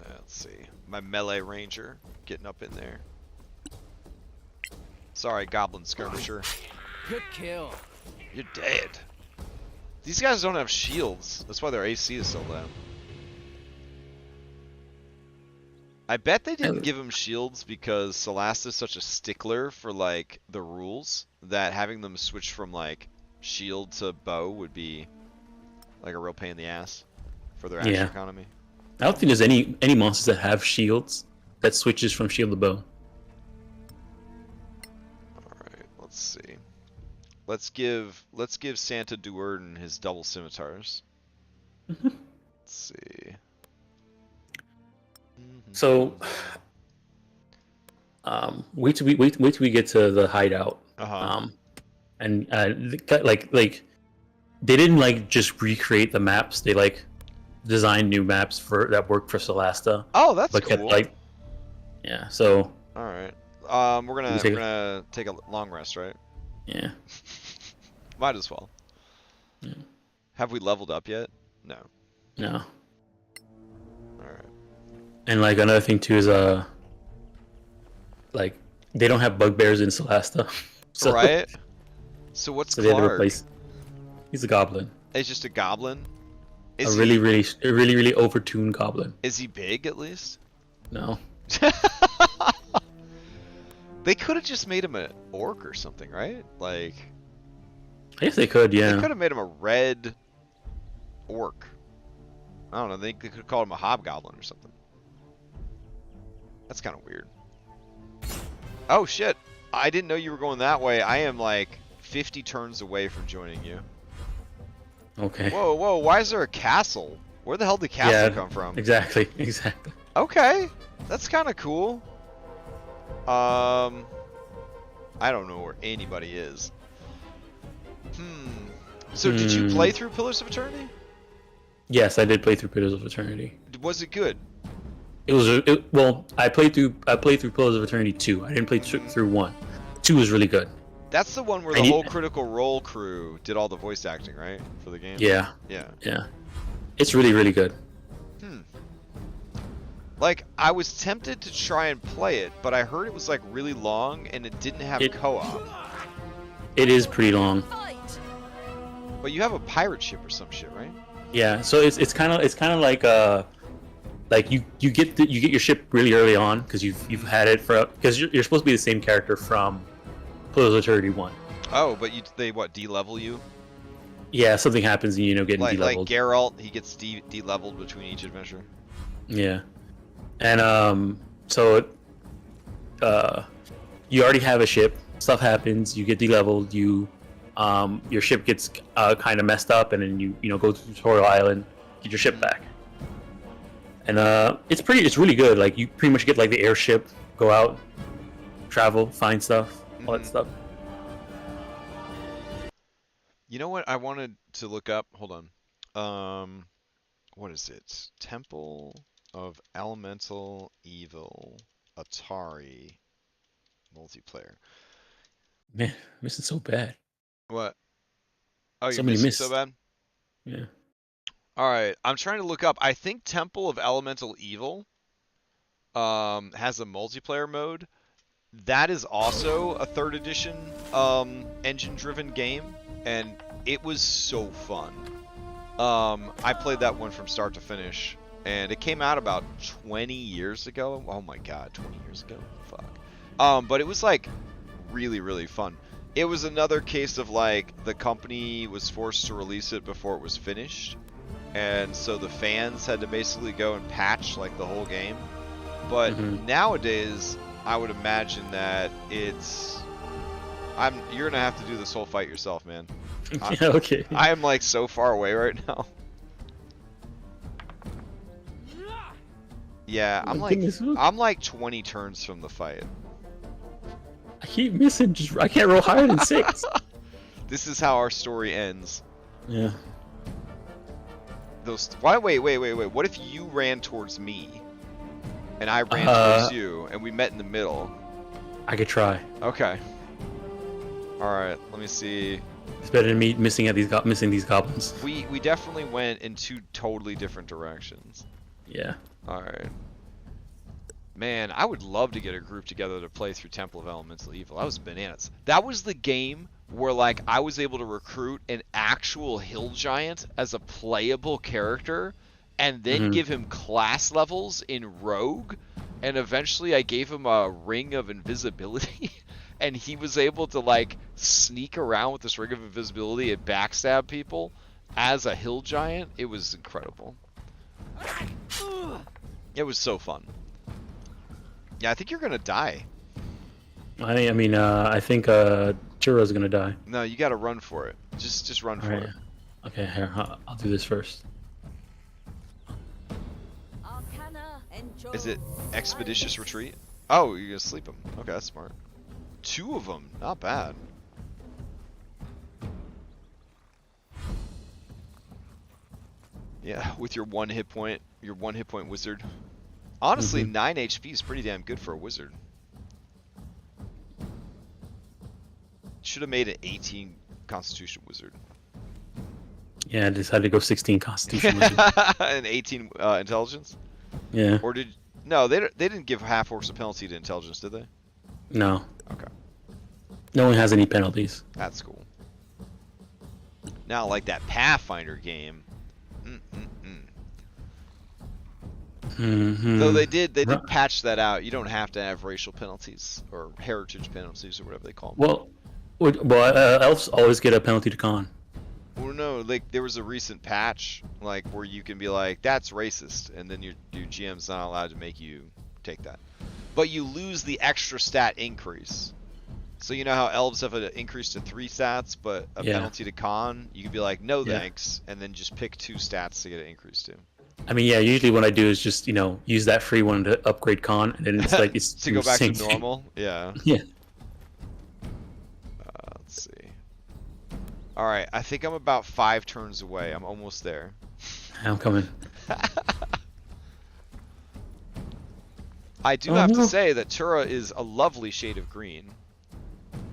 Let's see. My melee ranger getting up in there. Sorry, goblin skirmisher. Good kill. You're dead. These guys don't have shields. That's why their AC is so low. I bet they didn't give them shields because Solasta is such a stickler for like the rules that having them switch from like shield to bow would be like a real pain in the ass for their action economy. I don't think there's any monsters that have shields that switches from shield to bow. Alright, let's see. Let's give Santa Duerden his double scimitars. Let's see. So, wait till we get to the hideout. And like they didn't like just recreate the maps. They like designed new maps that work for Solasta. Oh, that's but cool. Yeah. So. All right. We're gonna take a long rest, right? Yeah. Might as well. Yeah. Have we leveled up yet? No. No. All right. And like another thing too is like they don't have bugbears in Solasta. So, right. So what's so they had to Clark? replace. He's a goblin. It's just a goblin. A really overtuned goblin. Is he big at least? No. They could have just made him an orc or something, right? Like. I guess they could, yeah. They could have made him a red orc. I don't know. They could have called him a hobgoblin or something. That's kind of weird. Oh shit! I didn't know you were going that way. I am like 50 turns away from joining you. Okay. Whoa, whoa! Why is there a castle? Where the hell did castle come from? Exactly. Okay, that's kind of cool. I don't know where anybody is. So did you play through Pillars of Eternity? Yes, I did play through Pillars of Eternity. Was it good? It was well. I played through Pillars of Eternity 2. I didn't play through 1. 2 was really good. That's the one where the whole Critical Role crew did all the voice acting, right, for the game? Yeah. Yeah. It's really good. Like, I was tempted to try and play it, but I heard it was like really long and it didn't have co-op. It is pretty long. But you have a pirate ship or some shit, right? Yeah. So it's kind of like you get your ship really early on because you've had it because you're supposed to be the same character from Pillars of Eternity 1. Oh, but they de-level you? Yeah, something happens and getting de-leveled. Like Geralt, he gets de-leveled between each adventure. Yeah. And so you already have a ship. Stuff happens. You get de-leveled. Your ship gets kind of messed up, and then you go to Tutorial Island, get your ship back. And it's really good. Like you pretty much get like the airship, go out, travel, find stuff, all that stuff. You know what I wanted to look up? Hold on. What is it? Temple of Elemental Evil Atari multiplayer. Man, missing so bad. What? Oh, you're Somebody missing missed. so bad? Yeah. Alright, I'm trying to look up. I think Temple of Elemental Evil has a multiplayer mode. That is also a 3rd edition engine-driven game, and it was so fun. I played that one from start to finish, and it came out about 20 years ago. Oh my god, 20 years ago? Fuck. But it was like really fun. It was another case of like the company was forced to release it before it was finished, and so the fans had to basically go and patch like the whole game. But nowadays, I would imagine that you're gonna have to do this whole fight yourself, man. Yeah, okay. I am like so far away right now. Yeah, I'm like 20 turns from the fight. I keep missing. I can't roll higher than 6. This is how our story ends. Yeah. Wait. What if you ran towards me, and I ran towards you, and we met in the middle? I could try. Okay. All right. Let me see. It's better than me missing these goblins. We definitely went in 2 totally different directions. Yeah. All right. Man, I would love to get a group together to play through Temple of Elemental Evil. That was bananas. That was the game where like I was able to recruit an actual hill giant as a playable character, and then give him class levels in Rogue, and eventually I gave him a ring of invisibility, and he was able to like sneak around with this ring of invisibility and backstab people as a hill giant. It was incredible. It was so fun. Yeah, I think you're gonna die. I think Churro's gonna die. No, you gotta run for it. Just run for it. Okay, here, I'll do this first. Arcana enjoy. Is it Expeditious Retreat? Oh, you're gonna sleep them. Okay, that's smart. 2 of them, not bad. Yeah, with your 1 hit point wizard. Honestly, 9 HP is pretty damn good for a wizard. Should have made an 18 Constitution wizard. Yeah, I decided to go 16 Constitution. And 18 Intelligence. Yeah. Or did no? They didn't give half orcs a penalty to Intelligence, did they? No. Okay, No one has any penalties. that's cool. Now, like that Pathfinder game. Though they did patch that out. You don't have to have racial penalties or heritage penalties or whatever they call them. Elves always get a penalty to con. Well, no, like there was a recent patch, like where you can be like, "That's racist," and then your GM's not allowed to make you take that. But you lose the extra stat increase. So you know how elves have an increase to 3 stats, but a penalty to con. You can be like, "No thanks," and then just pick 2 stats to get an increase to. I mean, yeah. Usually, what I do is just use that free one to upgrade con, and then it's like it's to go back to thing. normal. Yeah. Yeah. Let's see. All right, I think I'm about 5 turns away. I'm almost there. I'm coming. I do have to say that Tura is a lovely shade of green.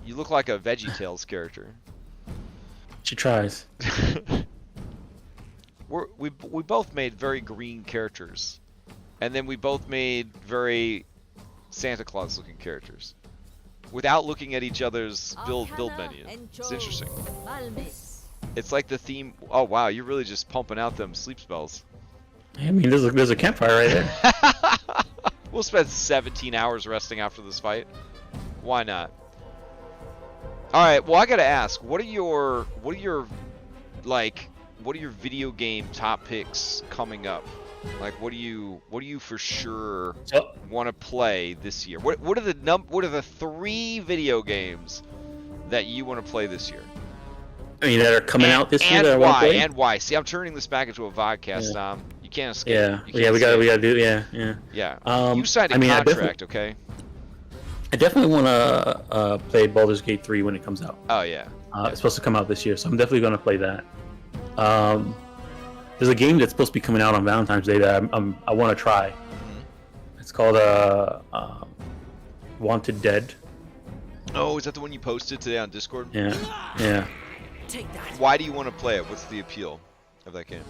You look like a VeggieTales character. She tries. We both made very green characters, and then we both made very Santa Claus looking characters, without looking at each other's build menu. It's interesting. It's like the theme. Oh wow, you're really just pumping out them sleep spells. I mean, there's a campfire right there. We'll spend 17 hours resting after this fight. Why not? All right. Well, I gotta ask, what are your video game top picks coming up? Like, what do you for sure want to play this year? What are the 3 video games that you want to play this year? I mean, that are coming out this year. And why? And why? See, I'm turning this back into a vodcast, Tom. You can't escape. Yeah. We gotta do. Yeah. You signed a contract, okay? I definitely want to play Baldur's Gate 3 when it comes out. Oh yeah. It's supposed to come out this year, so I'm definitely gonna play that. There's a game that's supposed to be coming out on Valentine's Day that I want to try. It's called Wanted Dead. Oh, is that the one you posted today on Discord? Yeah. Take that. Why do you want to play it? What's the appeal of that game?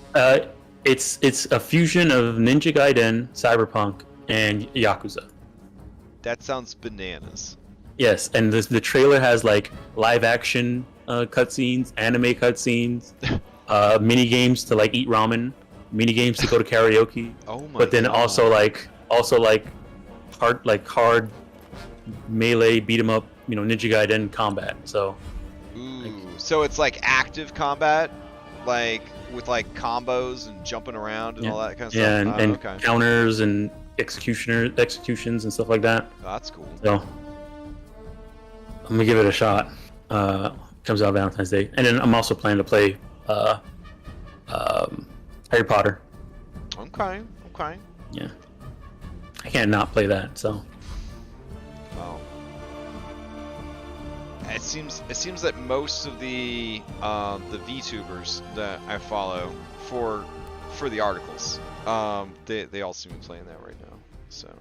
It's a fusion of Ninja Gaiden, Cyberpunk, and Yakuza. That sounds bananas. Yes, and the trailer has like live action cutscenes, anime cutscenes, mini games to like eat ramen, mini games to go to karaoke. Oh my! But then God. also hard melee beat 'em up, Ninja Gaiden combat. So. So it's like active combat, like with like combos and jumping around and all that kind of stuff. Yeah, and counters and executions and stuff like that. Oh, that's cool. So I'm gonna give it a shot. Comes out Valentine's Day, and then I'm also planning to play Harry Potter. Okay. Yeah, I can't not play that. So. Well, it seems that most of the VTubers that I follow for the articles, they all seem to be playing that right now. So,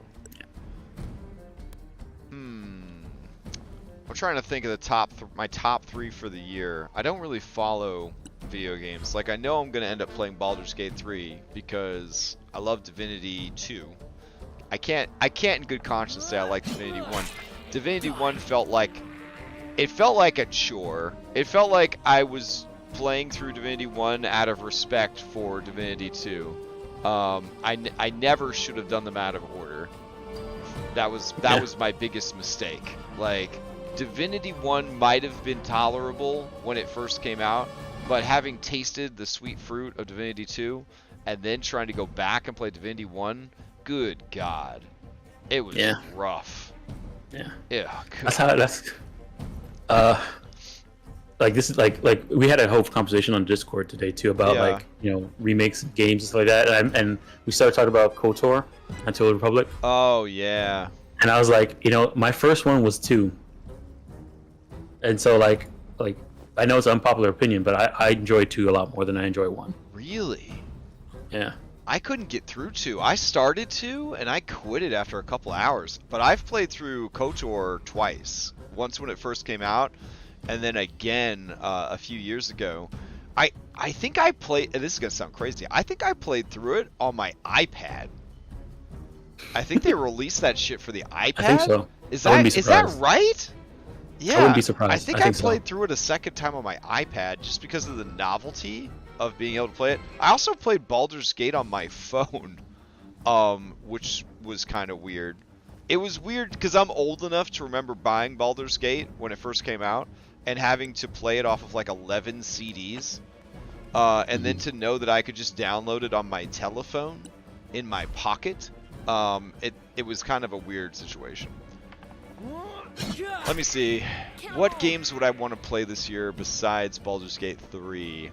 I'm trying to think of the my top 3 for the year. I don't really follow video games. Like, I know I'm gonna end up playing Baldur's Gate 3 because I love Divinity 2. I can't in good conscience say I like Divinity 1. Divinity 1 felt like a chore. It felt like I was playing through Divinity 1 out of respect for Divinity 2. I never should have done them out of order. That was my biggest mistake. Like, Divinity 1 might have been tolerable when it first came out, but having tasted the sweet fruit of Divinity 2 and then trying to go back and play Divinity 1, good God. It was rough. Yeah. Yeah. That's like this is like we had a whole conversation on Discord today too about Yeah. like remakes of games and stuff like that, and we started talking about KOTOR, Until the Republic, Oh yeah. and I was like, my first one was 2, and so like I know it's an unpopular opinion, but I enjoy 2 a lot more than I enjoy 1. Really? Yeah. I couldn't get through 2. I started 2 and I quit it after a couple hours. But I've played through KOTOR twice. Once when it first came out, and then again a few years ago. I think I played. And this is gonna sound crazy. I think I played through it on my iPad. I think they released that shit for the iPad. I think so. Is I wouldn't be that surprised. right? Yeah. I wouldn't be surprised. I think I I think so. played through it a second time on my iPad just because of the novelty of being able to play it. I also played Baldur's Gate on my phone, which was kind of weird. It was weird because I'm old enough to remember buying Baldur's Gate when it first came out and having to play it off of like 11 CDs, and then to know that I could just download it on my telephone in my pocket. It was kind of a weird situation. Let me see. What games would I want to play this year besides Baldur's Gate 3?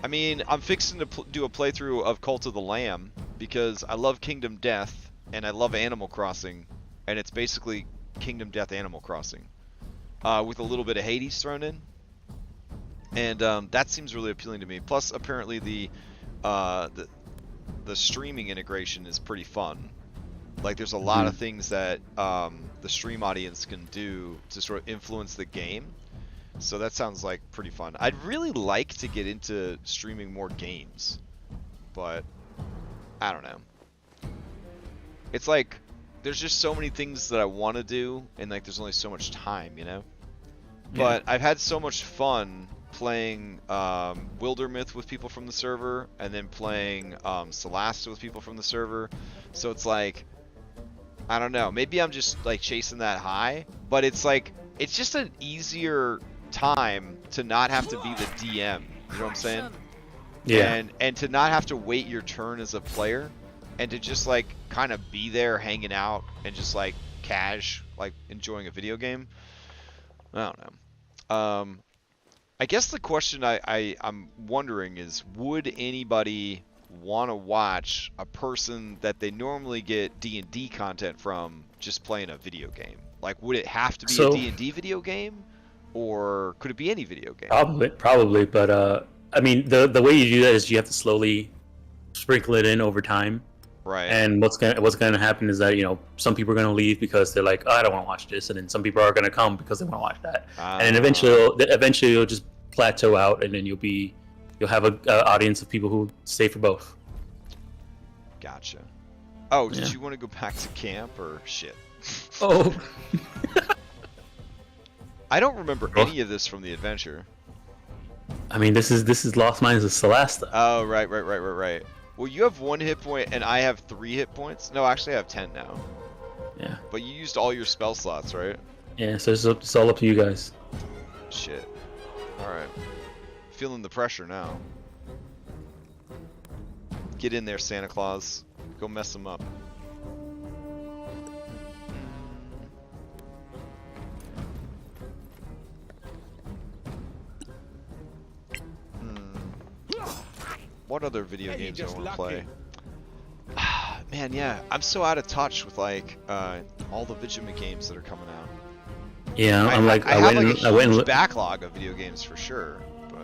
I mean, I'm fixing to do a playthrough of Cult of the Lamb because I love Kingdom Death and I love Animal Crossing, and it's basically Kingdom Death Animal Crossing with a little bit of Hades thrown in, and that seems really appealing to me. Plus, apparently the streaming integration is pretty fun. Like, there's a lot of things that the stream audience can do to sort of influence the game. So that sounds like pretty fun. I'd really like to get into streaming more games, but I don't know. It's like there's just so many things that I want to do, and like there's only so much time, Yeah. But I've had so much fun playing Wildermyth with people from the server, and then playing Solasta with people from the server. So it's like, I don't know. Maybe I'm just like chasing that high, but it's like it's just an easier time to not have to be the DM. You know what I'm saying? Yeah. And to not have to wait your turn as a player, and to just like kind of be there hanging out and just like like enjoying a video game. I don't know. I guess the question I'm wondering is, would anybody want to watch a person that they normally get D&D content from just playing a video game? Like, would it have to be a D&D video game, or could it be any video game? Probably, but I mean, the way you do that is you have to slowly sprinkle it in over time. Right. And what's gonna happen is that some people are gonna leave because they're like, oh, I don't want to watch this, and then some people are gonna come because they want to watch that, and then eventually you'll just plateau out, and then you'll have an audience of people who stay for both. Gotcha. Oh, did you want to go back to camp or shit? Oh. I don't remember any of this from the adventure. I mean, this is Lost Mines of Solasta. Oh, right. Well, you have 1 hit point and I have 3 hit points. No, actually I have 10 now. Yeah. But you used all your spell slots, right? Yeah, so it's all up to you guys. Shit. Alright. Feeling the pressure now. Get in there, Santa Claus. Go mess them up. What other video games do I want to play? Man, yeah, I'm so out of touch with like all the Vigima games that are coming out. Yeah, I have a huge backlog of video games for sure, but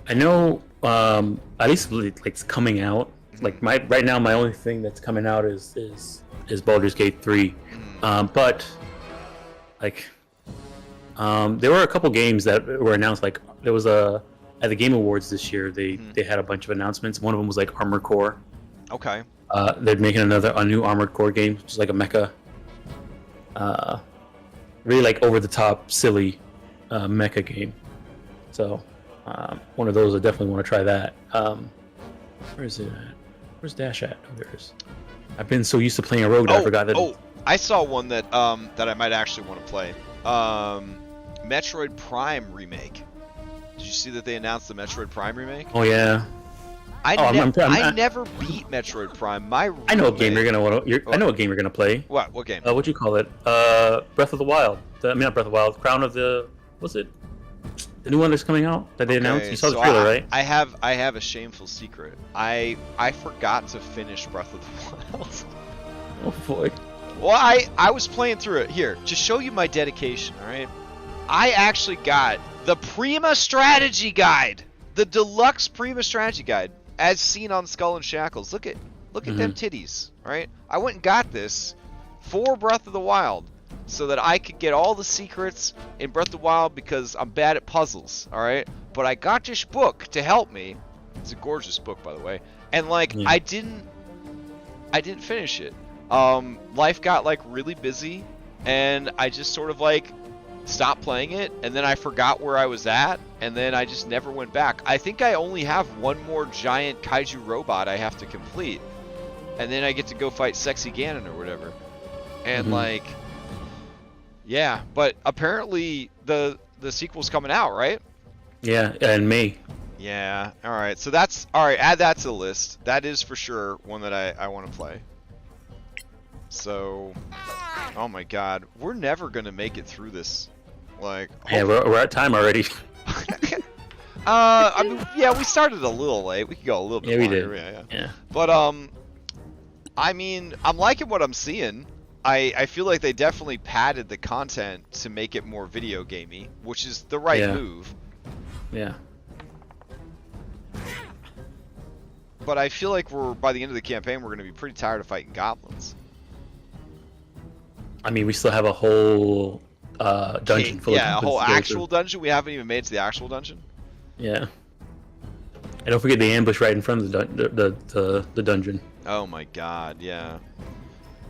I know at least like it's coming out. Like right now, my only thing that's coming out is Baldur's Gate 3, but like there were a couple games that were announced. Like there was at the Game Awards this year, they had a bunch of announcements. One of them was like Armored Core. Okay. They're making a new Armored Core game, just like a mecha. Really like over the top, silly mecha game. So one of those, I definitely want to try that. Where is it at? Where's Dash at? Oh, there it is. I've been so used to playing a rogue that I forgot that. Oh, I saw one that I might actually want to play. Metroid Prime remake. Did you see that they announced the Metroid Prime remake? Oh yeah. I never beat Metroid Prime. I know what game you're gonna want to. I know what game you're gonna play. What game? What do you call it? Breath of the Wild. Not Breath of the Wild. Crown of the. What's it? The new one that's coming out that they announced. You saw the trailer, right? I have a shameful secret. I forgot to finish Breath of the Wild. Oh boy. Well, I was playing through it. Here, to show you my dedication, alright? I actually got the Prima Strategy Guide! The deluxe Prima Strategy Guide, as seen on Skull and Shackles. Look at them titties, alright? I went and got this for Breath of the Wild, so that I could get all the secrets in Breath of the Wild because I'm bad at puzzles, alright? But I got this book to help me. It's a gorgeous book, by the way. And, I didn't finish it. Life got really busy, and I just sort of stopped playing it, and then I forgot where I was at, and then I just never went back. I think I only have one more giant kaiju robot I have to complete, and then I get to go fight Sexy Ganon or whatever. And yeah, but apparently the sequel's coming out, right? Yeah, in May. Yeah, alright, so that's alright, add that to the list. That is for sure one that I want to play. So, oh my god, we're never gonna make it through this. Yeah, we're at time already. I mean, yeah, we started a little late. We could go a little bit longer. We did. Yeah. But I mean, I'm liking what I'm seeing. I feel like they definitely padded the content to make it more video gamey, which is the right move. Yeah. But I feel like by the end of the campaign, we're gonna be pretty tired of fighting goblins. I mean, we still have a whole dungeon full of a whole actual dungeon. We haven't even made it to the actual dungeon. Yeah. And don't forget the ambush right in front of the dungeon. Oh my god, yeah.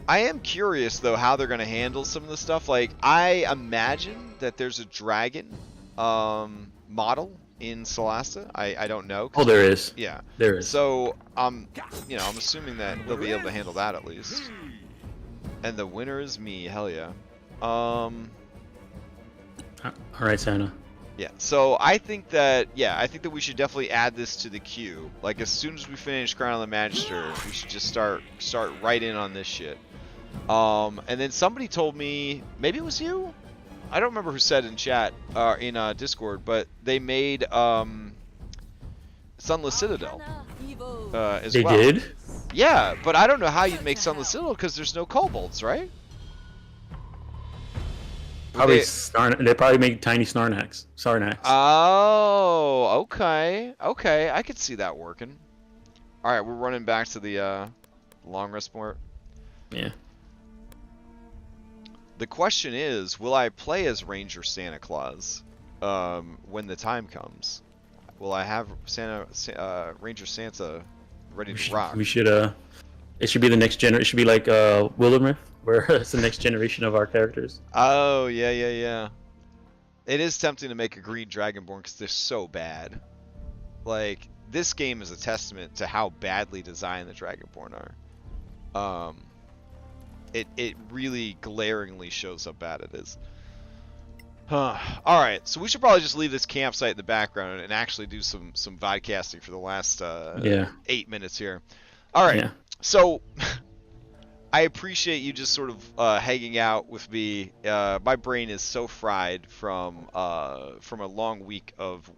I am curious though how they're gonna handle some of the stuff. I imagine that there's a dragon model in Solasta. I don't know. Oh, there is. Yeah, there is. So I'm assuming that they'll be able to handle that at least. And the winner is me. Hell yeah. All right, Santa. Yeah. So I think that we should definitely add this to the queue. As soon as we finish Crown of the Magister, we should just start right in on this shit. And then somebody told me, maybe it was you. I don't remember who said in chat in Discord, but they made Sunless Citadel as well. They did? Yeah, but I don't know how you'd make Sunless Citadel because there's no kobolds, right? Probably they probably make tiny Sarnax. Oh, okay. Okay, I could see that working. Alright, we're running back to the long rest point. Yeah. The question is, will I play as Ranger Santa Claus when the time comes? Will I have Ranger Santa ready to rock? We should it should be the next generation. It should be like Wildermyth, where it's the next generation of our characters. Oh, yeah. It is tempting to make a green Dragonborn because they're so bad. This game is a testament to how badly designed the Dragonborn are. It really glaringly shows how bad it is. Alright, so we should probably just leave this campsite in the background and actually do some vodcasting for the last 8 minutes here. Alright, so I appreciate you just sort of hanging out with me. My brain is so fried from a long week of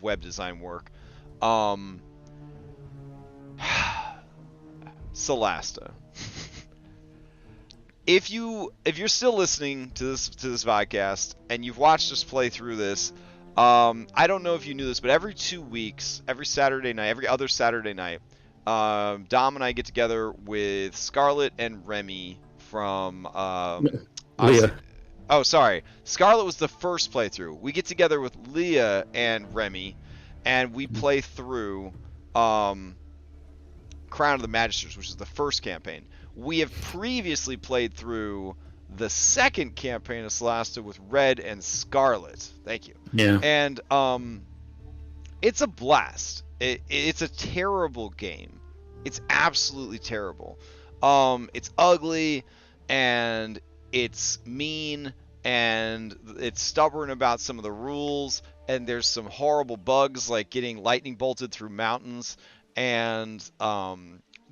web design work. Solasta. If you're still listening to this podcast and you've watched us play through this, I don't know if you knew this, but every 2 weeks, every other Saturday night, Dom and I get together with Scarlet and Remy from Leah. Oh, sorry. Scarlet was the first playthrough. We get together with Leah and Remy, and we play through Crown of the Magisters, which is the first campaign. We have previously played through the second campaign of Solasta with Red and Scarlet. Thank you. Yeah. And it's a blast. It's a terrible game. It's absolutely terrible. It's ugly, and it's mean, and it's stubborn about some of the rules, and there's some horrible bugs like getting lightning bolted through mountains, and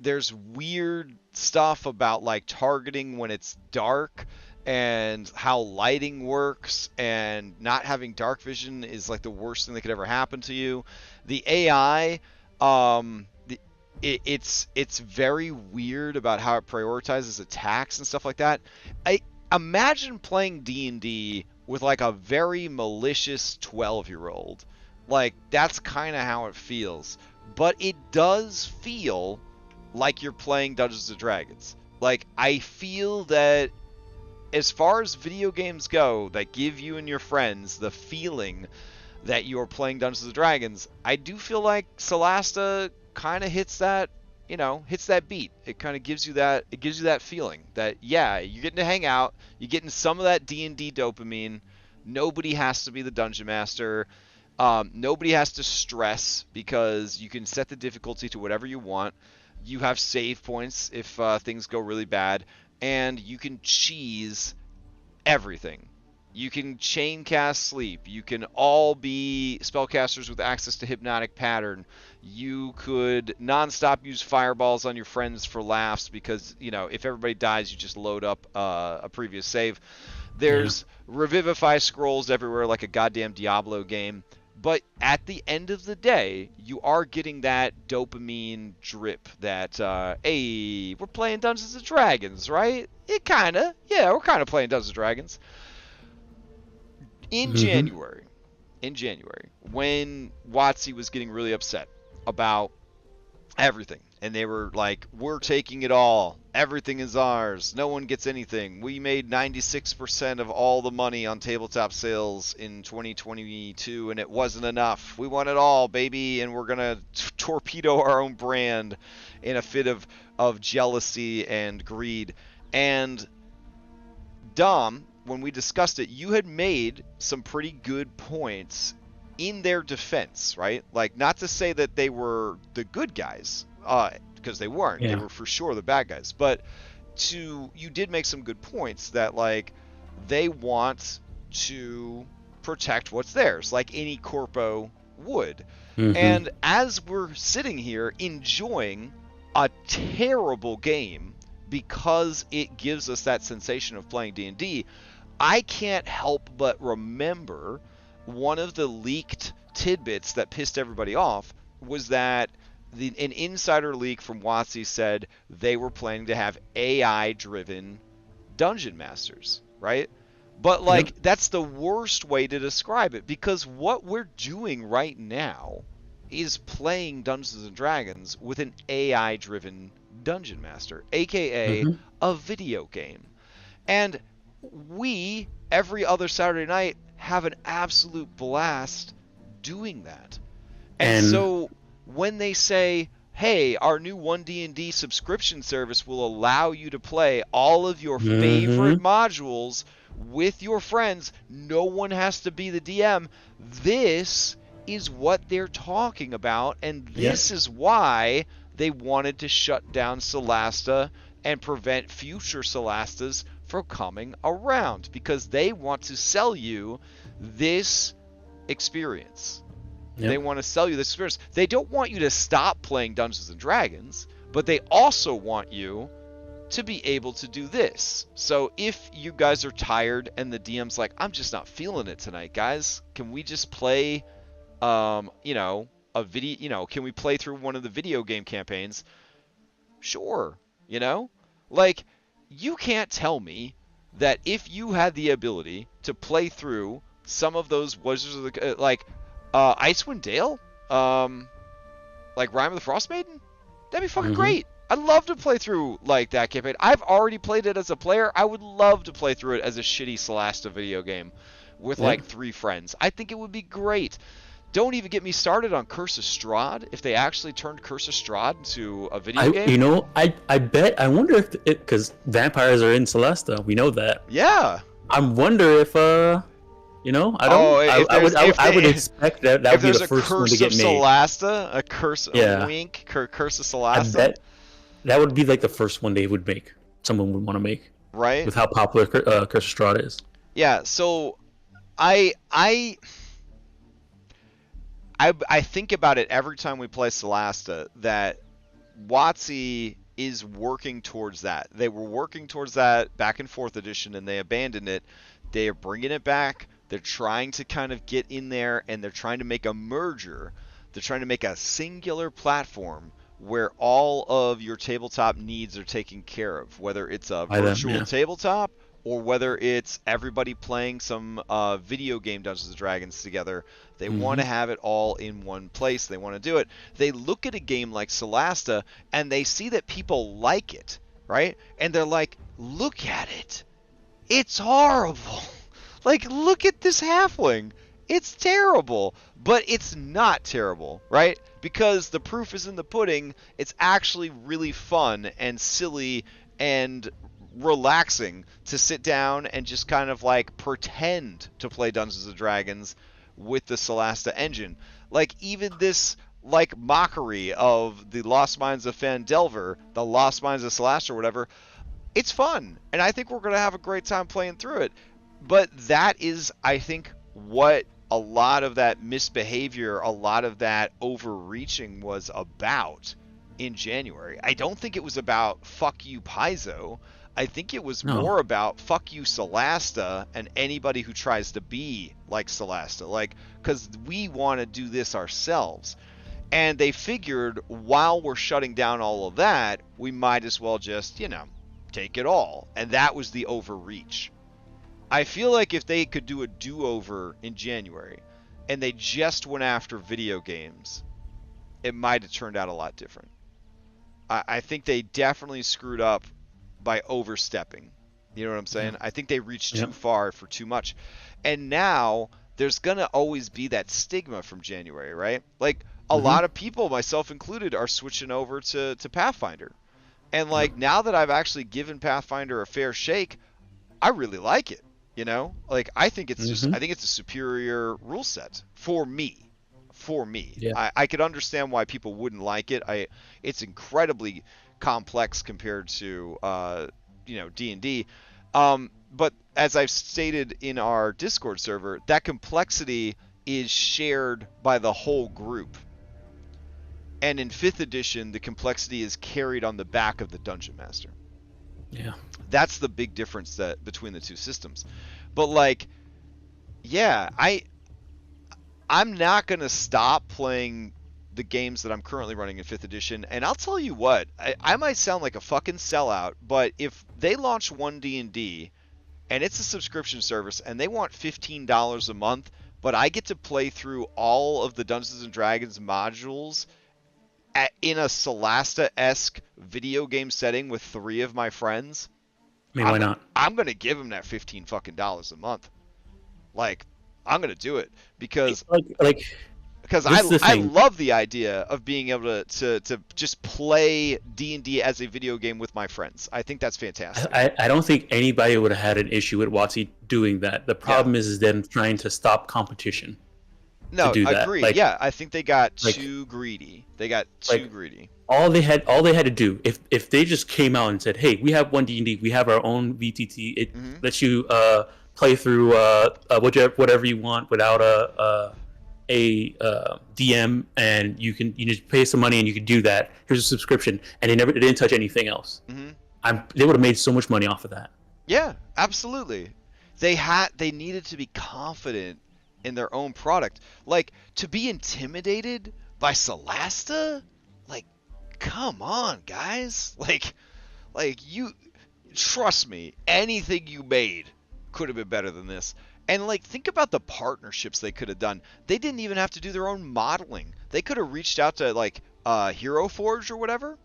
there's weird stuff about like targeting when it's dark and how lighting works, and not having dark vision is like the worst thing that could ever happen to you. The AI, it's very weird about how it prioritizes attacks and stuff like that. I imagine playing D&D with like a very malicious 12-year-old. Like, that's kind of how it feels. But it does feel like you're playing Dungeons & Dragons. Like, I feel that as far as video games go that give you and your friends the feeling that you're playing Dungeons & Dragons, I do feel like Solasta kind of hits that, hits that beat. It kind of gives you that feeling that, yeah, you're getting to hang out, you're getting some of that D&D dopamine. Nobody has to be the dungeon master. Nobody has to stress, because you can set the difficulty to whatever you want. You have save points if things go really bad, and you can cheese everything. You can chain cast sleep. You can all be spellcasters with access to hypnotic pattern. You could nonstop use fireballs on your friends for laughs, because if everybody dies, you just load up a previous save. There's revivify scrolls everywhere, like a goddamn Diablo game. But at the end of the day, you are getting that dopamine drip that, hey, we're playing Dungeons & Dragons, right? We're kind of playing Dungeons & Dragons. In January, when WotC was getting really upset about everything, and they were like, we're taking it all. Everything is ours. No one gets anything. We made 96% of all the money on tabletop sales in 2022, and it wasn't enough. We want it all, baby, and we're going to torpedo our own brand in a fit of jealousy and greed. And Dom, when we discussed it, you had made some pretty good points in their defense, right? Like, not to say that they were the good guys, because they weren't. They were for sure the bad guys. But you did make some good points that, like, they want to protect what's theirs, like any corpo would. And as we're sitting here enjoying a terrible game because it gives us that sensation of playing D&D, I can't help but remember one of the leaked tidbits that pissed everybody off was that an insider leak from WotC said they were planning to have AI-driven dungeon masters, right? But, like, that's the worst way to describe it, because what we're doing right now is playing Dungeons & Dragons with an AI-driven dungeon master, aka a video game. And we, every other Saturday night, have an absolute blast doing that. And so when they say, hey, our new 1D&D subscription service will allow you to play all of your favorite modules with your friends, no one has to be the DM, this is what they're talking about, and this is why they wanted to shut down Solasta and prevent future Solastas from coming around, because they want to sell you this experience. They want to sell you this experience. They don't want you to stop playing Dungeons & Dragons, but they also want you to be able to do this. So if you guys are tired and the DM's like, I'm just not feeling it tonight, guys, can we just play, a video, can we play through one of the video game campaigns? Sure. Like, you can't tell me that if you had the ability to play through some of those Wizards of the, Icewind Dale, like Rime of the Frost Maiden, that'd be fucking great. I'd love to play through, like, that campaign. I've already played it as a player. I would love to play through it as a shitty Solasta video game with, like, 3 friends. I think it would be great. Don't even get me started on Curse of Strahd. If they actually turned Curse of Strahd into a video game. I wonder if it, because vampires are in Solasta. We know that. Yeah. I wonder if, I would expect that would be the first one to get made. Solasta, a curse of Wink, Curse of Solasta. I bet that would be like the first one they would make. Someone would want to make. Right. With how popular Curse of Strahd is. Yeah. So, I I think about it every time we play Solasta that WotC is working towards that. They were working towards that back in 4th edition and they abandoned it. They are bringing it back. They're trying to kind of get in there and they're trying to make a merger. They're trying to make a singular platform where all of your tabletop needs are taken care of, whether it's a virtual tabletop or whether it's everybody playing some video game Dungeons & Dragons together. They want to have it all in one place. They want to do it. They look at a game like Solasta and they see that people like it, right? And they're like, look at it. It's horrible. Like, look at this halfling. It's terrible. But it's not terrible, right? Because the proof is in the pudding. It's actually really fun and silly and relaxing to sit down and just kind of like pretend to play Dungeons and Dragons with the Solasta engine. Like even this like mockery of the Lost Mines of Phandelver, the Lost Mines of Solasta or whatever, it's fun. And I think we're going to have a great time playing through it. But that is, I think, what a lot of that misbehavior, a lot of that overreaching was about in January. I don't think it was about fuck you Paizo. I think it was more about fuck you Solasta and anybody who tries to be like Solasta, like, because we want to do this ourselves. And they figured while we're shutting down all of that, we might as well just, take it all. And that was the overreach. I feel like if they could do a do-over in January and they just went after video games, it might have turned out a lot different. I think they definitely screwed up by overstepping. You know what I'm saying? I think they reached too far for too much. And now there's going to always be that stigma from January, right? Like a lot of people, myself included, are switching over to Pathfinder. And like now that I've actually given Pathfinder a fair shake, I really like it. Like I think it's just, I think it's a superior rule set for me. Yeah. I could understand why people wouldn't like it. It's incredibly complex compared to D&D. But as I've stated in our Discord server, that complexity is shared by the whole group. And in 5th edition, the complexity is carried on the back of the Dungeon Master. Yeah. That's the big difference between the two systems. But like, yeah, I'm not going to stop playing the games that I'm currently running in 5th edition. And I'll tell you what, I might sound like a fucking sellout, but if they launch one D&D and it's a subscription service and they want $15 a month, but I get to play through all of the Dungeons & Dragons modules in a Solasta-esque video game setting with 3 of my friends, why not? I'm going to give them that $15 fucking a month. Like, I'm going to do it because I love the idea of being able to just play D&D as a video game with my friends. I think that's fantastic. I don't think anybody would have had an issue with WotC doing that. The problem is them trying to stop competition. No, I agree. I think they got too greedy. All they had to do, if they just came out and said, "Hey, we have one D&D, we have our own VTT. It lets you play through whatever you want without a DM, and you just pay some money and you can do that. Here's a subscription," and they didn't touch anything else. They would have made so much money off of that. Yeah, absolutely. They needed to be confident in their own product. Like, to be intimidated by Solasta? Like, come on, guys. Like you, trust me, anything you made could have been better than this. And like, think about the partnerships they could have done. They didn't even have to do their own modeling. They could have reached out to like Hero Forge or whatever,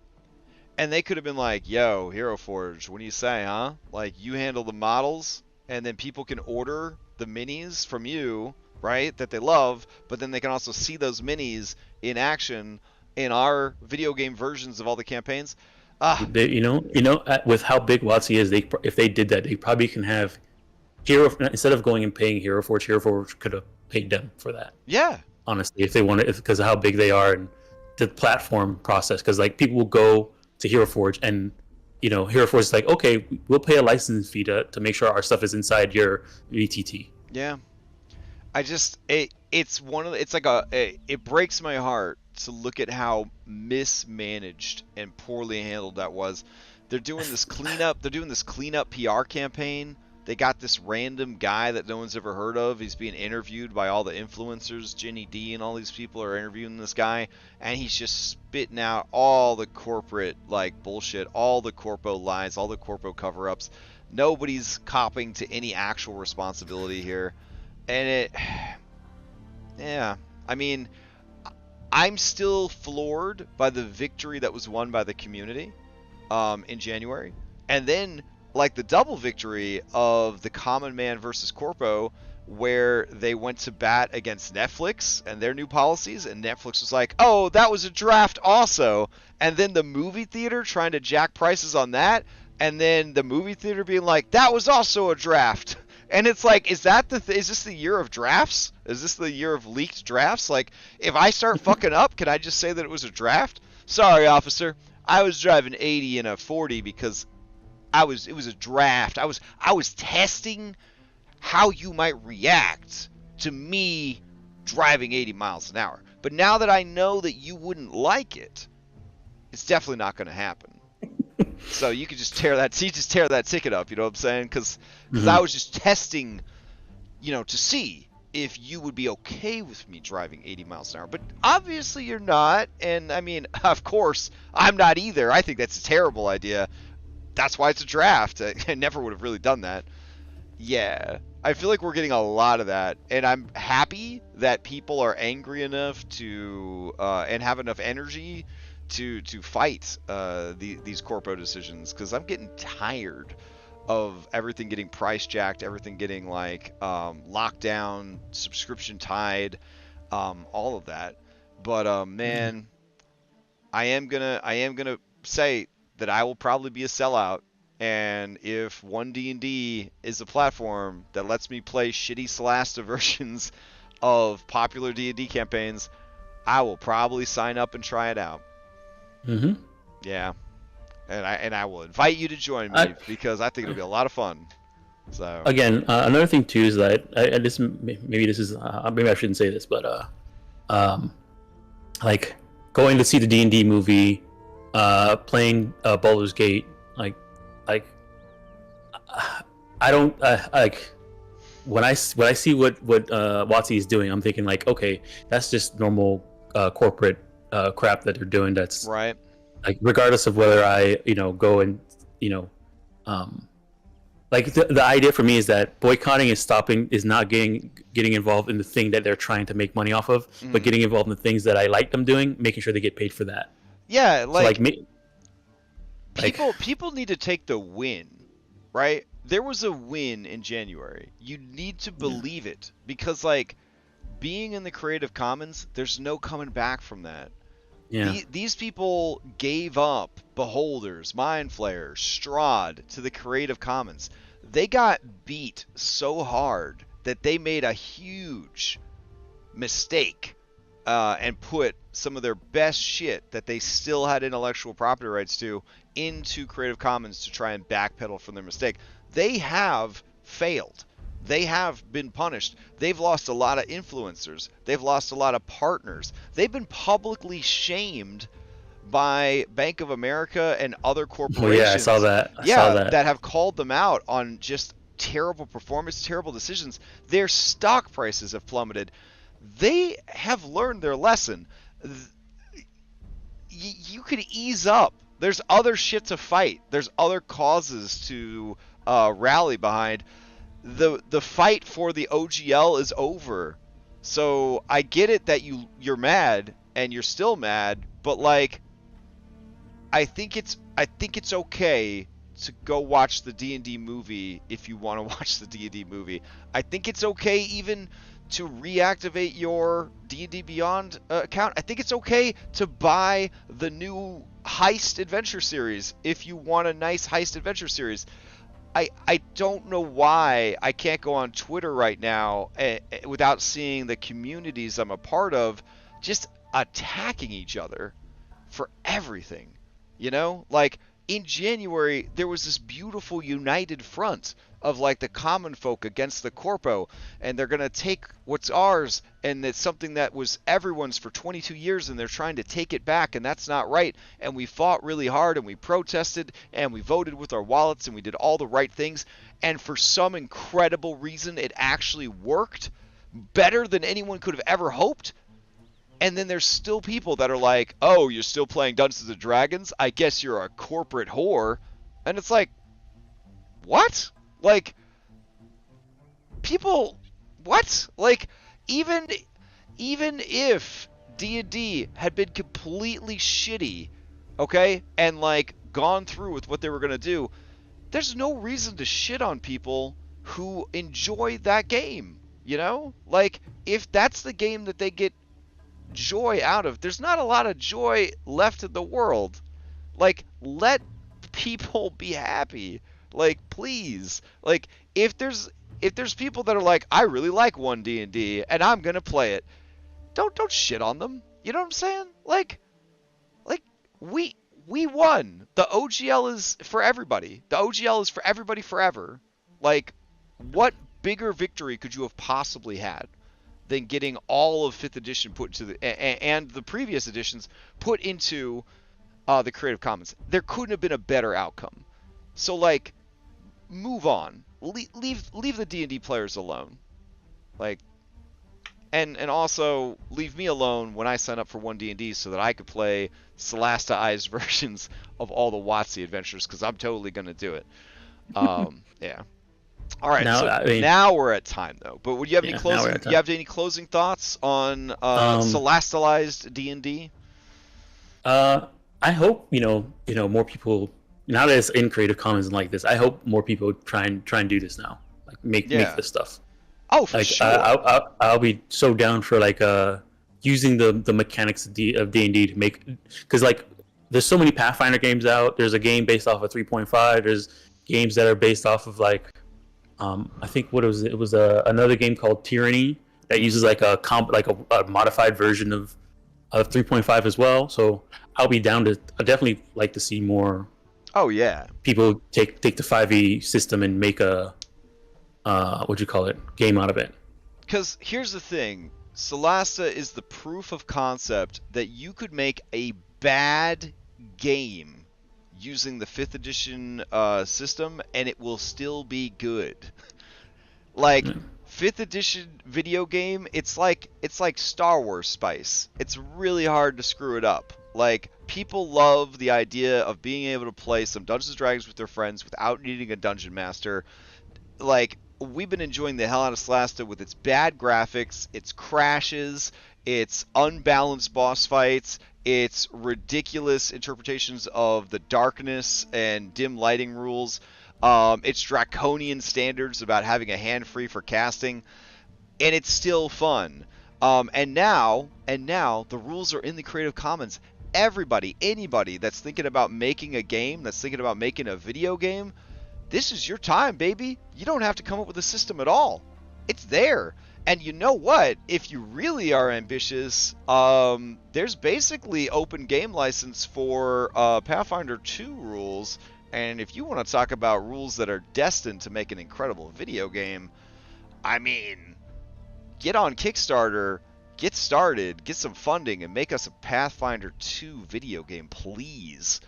and they could have been like, "Yo, Hero Forge, what do you say, huh? Like, you handle the models, and then people can order the minis from you, right? That they love, but then they can also see those minis in action in our video game versions of all the campaigns." With how big WotC is, if they did that, they probably can have instead of going and paying Hero Forge could have paid them for that. Yeah. Honestly, if they wanted, because of how big they are and the platform process, because like people will go to Hero Forge and Hero Forge is like, okay, we'll pay a license fee to make sure our stuff is inside your VTT. Yeah. It breaks my heart to look at how mismanaged and poorly handled that was. They're doing this cleanup PR campaign. They got this random guy that no one's ever heard of. He's being interviewed by all the influencers. Jenny D and all these people are interviewing this guy, and he's just spitting out all the corporate bullshit, all the corpo lies, all the corpo cover-ups. Nobody's copping to any actual responsibility here. And I mean, I'm still floored by the victory that was won by the community in January. And then the double victory of the common man versus corpo, where they went to bat against Netflix and their new policies, and Netflix was like, oh, that was a draft also. And then the movie theater trying to jack prices on that, and then the movie theater being like, that was also a draft. And it's like, is this the year of drafts? Is this the year of leaked drafts? If I start fucking up, can I just say that it was a draft? Sorry, officer, I was driving 80 in a 40 because it was a draft. I was testing how you might react to me driving 80 miles an hour. But now that I know that you wouldn't like it, it's definitely not going to happen. So you could just tear that ticket up, you know what I'm saying? Because I was just testing, to see if you would be okay with me driving 80 miles an hour. But obviously you're not, and I mean, of course, I'm not either. I think that's a terrible idea. That's why it's a draft. I never would have really done that. Yeah, I feel like we're getting a lot of that, and I'm happy that people are angry enough to and have enough energy to fight these corpo decisions, because I'm getting tired of everything getting price jacked, everything getting locked down, subscription tied, all of that. But man, I am gonna say that I will probably be a sellout, and if 1D&D is a platform that lets me play shitty Solasta versions of popular D&D campaigns, I will probably sign up and try it out. Yeah, and I will invite you to join me because I think it'll be a lot of fun. So again, another thing too is that maybe I shouldn't say this, but going to see the D&D movie, playing Baldur's Gate, I don't when I see what WotC is doing, I'm thinking okay, that's just normal corporate crap that they're doing. That's right. Regardless of whether I go and the idea for me is that boycotting is not getting involved in the thing that they're trying to make money off of, but getting involved in the things that I like them doing, making sure they get paid for that. Yeah, people need to take the win, right? There was a win in January. You need to believe it, because being in the Creative Commons, there's no coming back from that. Yeah. These people gave up Beholders, Mind Flayers, Strahd to the Creative Commons. They got beat so hard that they made a huge mistake and put some of their best shit that they still had intellectual property rights to into Creative Commons to try and backpedal from their mistake. They have failed. They have been punished. They've lost a lot of influencers. They've lost a lot of partners. They've been publicly shamed by Bank of America and other corporations. Oh, yeah, I saw that. I saw that. That have called them out on just terrible performance, terrible decisions. Their stock prices have plummeted. They have learned their lesson. You could ease up. There's other shit to fight. There's other causes to rally behind. The fight for the OGL is over. So I get it that you're mad and you're still mad, but I think it's okay to go watch the D&D movie if you want to watch the D&D movie. I think it's okay even to reactivate your D&D Beyond account. I think it's okay to buy the new Heist Adventure series if you want a nice Heist Adventure series. I don't know why I can't go on Twitter right now without seeing the communities I'm a part of just attacking each other for everything. in January, there was this beautiful united front of like the common folk against the corpo, and they're going to take what's ours, and it's something that was everyone's for 22 years, and they're trying to take it back, and that's not right. And we fought really hard, and we protested, and we voted with our wallets, and we did all the right things, and for some incredible reason, it actually worked better than anyone could have ever hoped. And then there's still people that are like, oh, you're still playing Dungeons & Dragons? I guess you're a corporate whore. And it's like, what? Like, people, what? Like, even if D&D had been completely shitty, okay, and, like, gone through with what they were going to do, there's no reason to shit on people who enjoy that game, you know? Like, if that's the game that they get joy out of, there's not a lot of joy left in the world. Like, let people be happy. Like, please. Like, if there's people that are like, I really like 1D&D and I'm gonna play it, don't shit on them. You know what I'm saying? Like we won. The OGL is for everybody. The OGL is for everybody forever. Like, what bigger victory could you have possibly had than getting all of 5th edition put into the and the previous editions put into the Creative Commons? There couldn't have been a better outcome. So, like, move on. Leave the D&D players alone. Like, and also leave me alone when I sign up for 1D&D so that I could play Solasta-ized versions of all the WotC adventures, because I'm totally gonna do it. Yeah. All right, now, so now we're at time, though. But would you have any closing? Do you have any closing thoughts on Solastalized D&D? I hope more people, now that it's in Creative Commons and like this, I hope more people try and do this now, like make this stuff. Oh, for like, sure. I'll be so down for like using the mechanics of D&D to make, because like there's so many Pathfinder games out. There's a game based off of 3.5. There's games that are based off of like. I think it was another game called Tyranny that uses like a modified version of 3.5 as well. So I'll definitely like to see more. Oh yeah. People take the 5e system and make a game out of it. Because here's the thing, Solasta is the proof of concept that you could make a bad game using the 5th edition system, and it will still be good. Like, 5th edition video game, it's like Star Wars spice. It's really hard to screw it up. Like, people love the idea of being able to play some Dungeons & Dragons with their friends without needing a dungeon master. Like, we've been enjoying the hell out of Solasta with its bad graphics, its crashes, its unbalanced boss fights, its ridiculous interpretations of the darkness and dim lighting rules, its draconian standards about having a hand free for casting, and it's still fun. And now the rules are in the Creative Commons. Anybody that's thinking about making a game, that's thinking about making a video game, this is your time, baby. You don't have to come up with a system at all. It's there. And you know what? If you really are ambitious, there's basically open game license for Pathfinder 2 rules. And if you want to talk about rules that are destined to make an incredible video game, I mean, get on Kickstarter, get started, get some funding, and make us a Pathfinder 2 video game, please.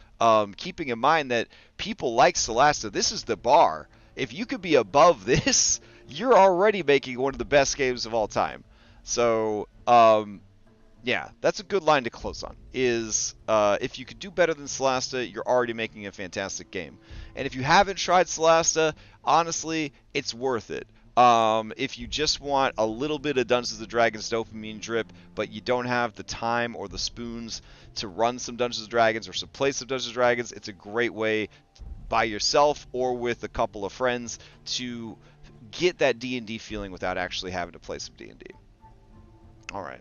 Keeping in mind that people like Solasta, this is the bar. If you could be above this, you're already making one of the best games of all time. So, yeah, that's a good line to close on, is if you could do better than Solasta, you're already making a fantastic game. And if you haven't tried Solasta, honestly, it's worth it. If you just want a little bit of Dungeons & Dragons dopamine drip, but you don't have the time or the spoons to run some Dungeons & Dragons or to play some Dungeons & Dragons, it's a great way by yourself or with a couple of friends to get that D&D feeling without actually having to play some D&D. All right.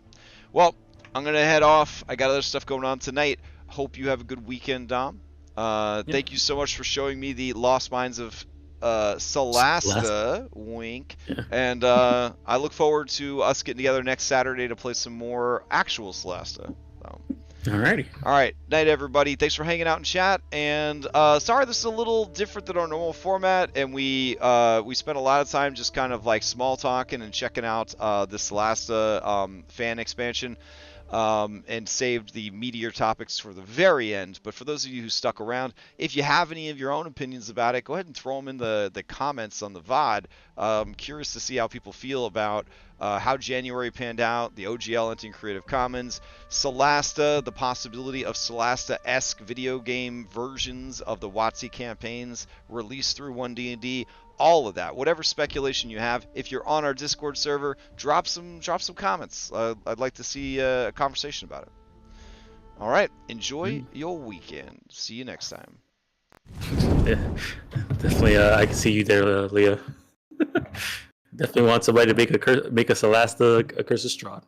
Well, I'm going to head off. I got other stuff going on tonight. Hope you have a good weekend, Dom. Thank you so much for showing me the Lost Mines of Solasta, wink. Yeah. And I look forward to us getting together next Saturday to play some more actual Solasta. So, Alrighty. All right, night everybody. Thanks for hanging out in chat. And sorry, this is a little different than our normal format, and we spent a lot of time just kind of like small talking and checking out the Solasta fan expansion, and saved the meatier topics for the very end. But for those of you who stuck around, if you have any of your own opinions about it, go ahead and throw them in the comments on the VOD. Curious to see how people feel about how January panned out, the OGL entering Creative Commons, Solasta, the possibility of Solasta-esque video game versions of the WotC campaigns released through 1D&D, all of that. Whatever speculation you have, if you're on our Discord server, drop some comments. I'd like to see a conversation about it. All right, enjoy your weekend. See you next time. Yeah, definitely. I can see you there, Leah. Definitely want somebody to make a Solasta a Curse of Strahd.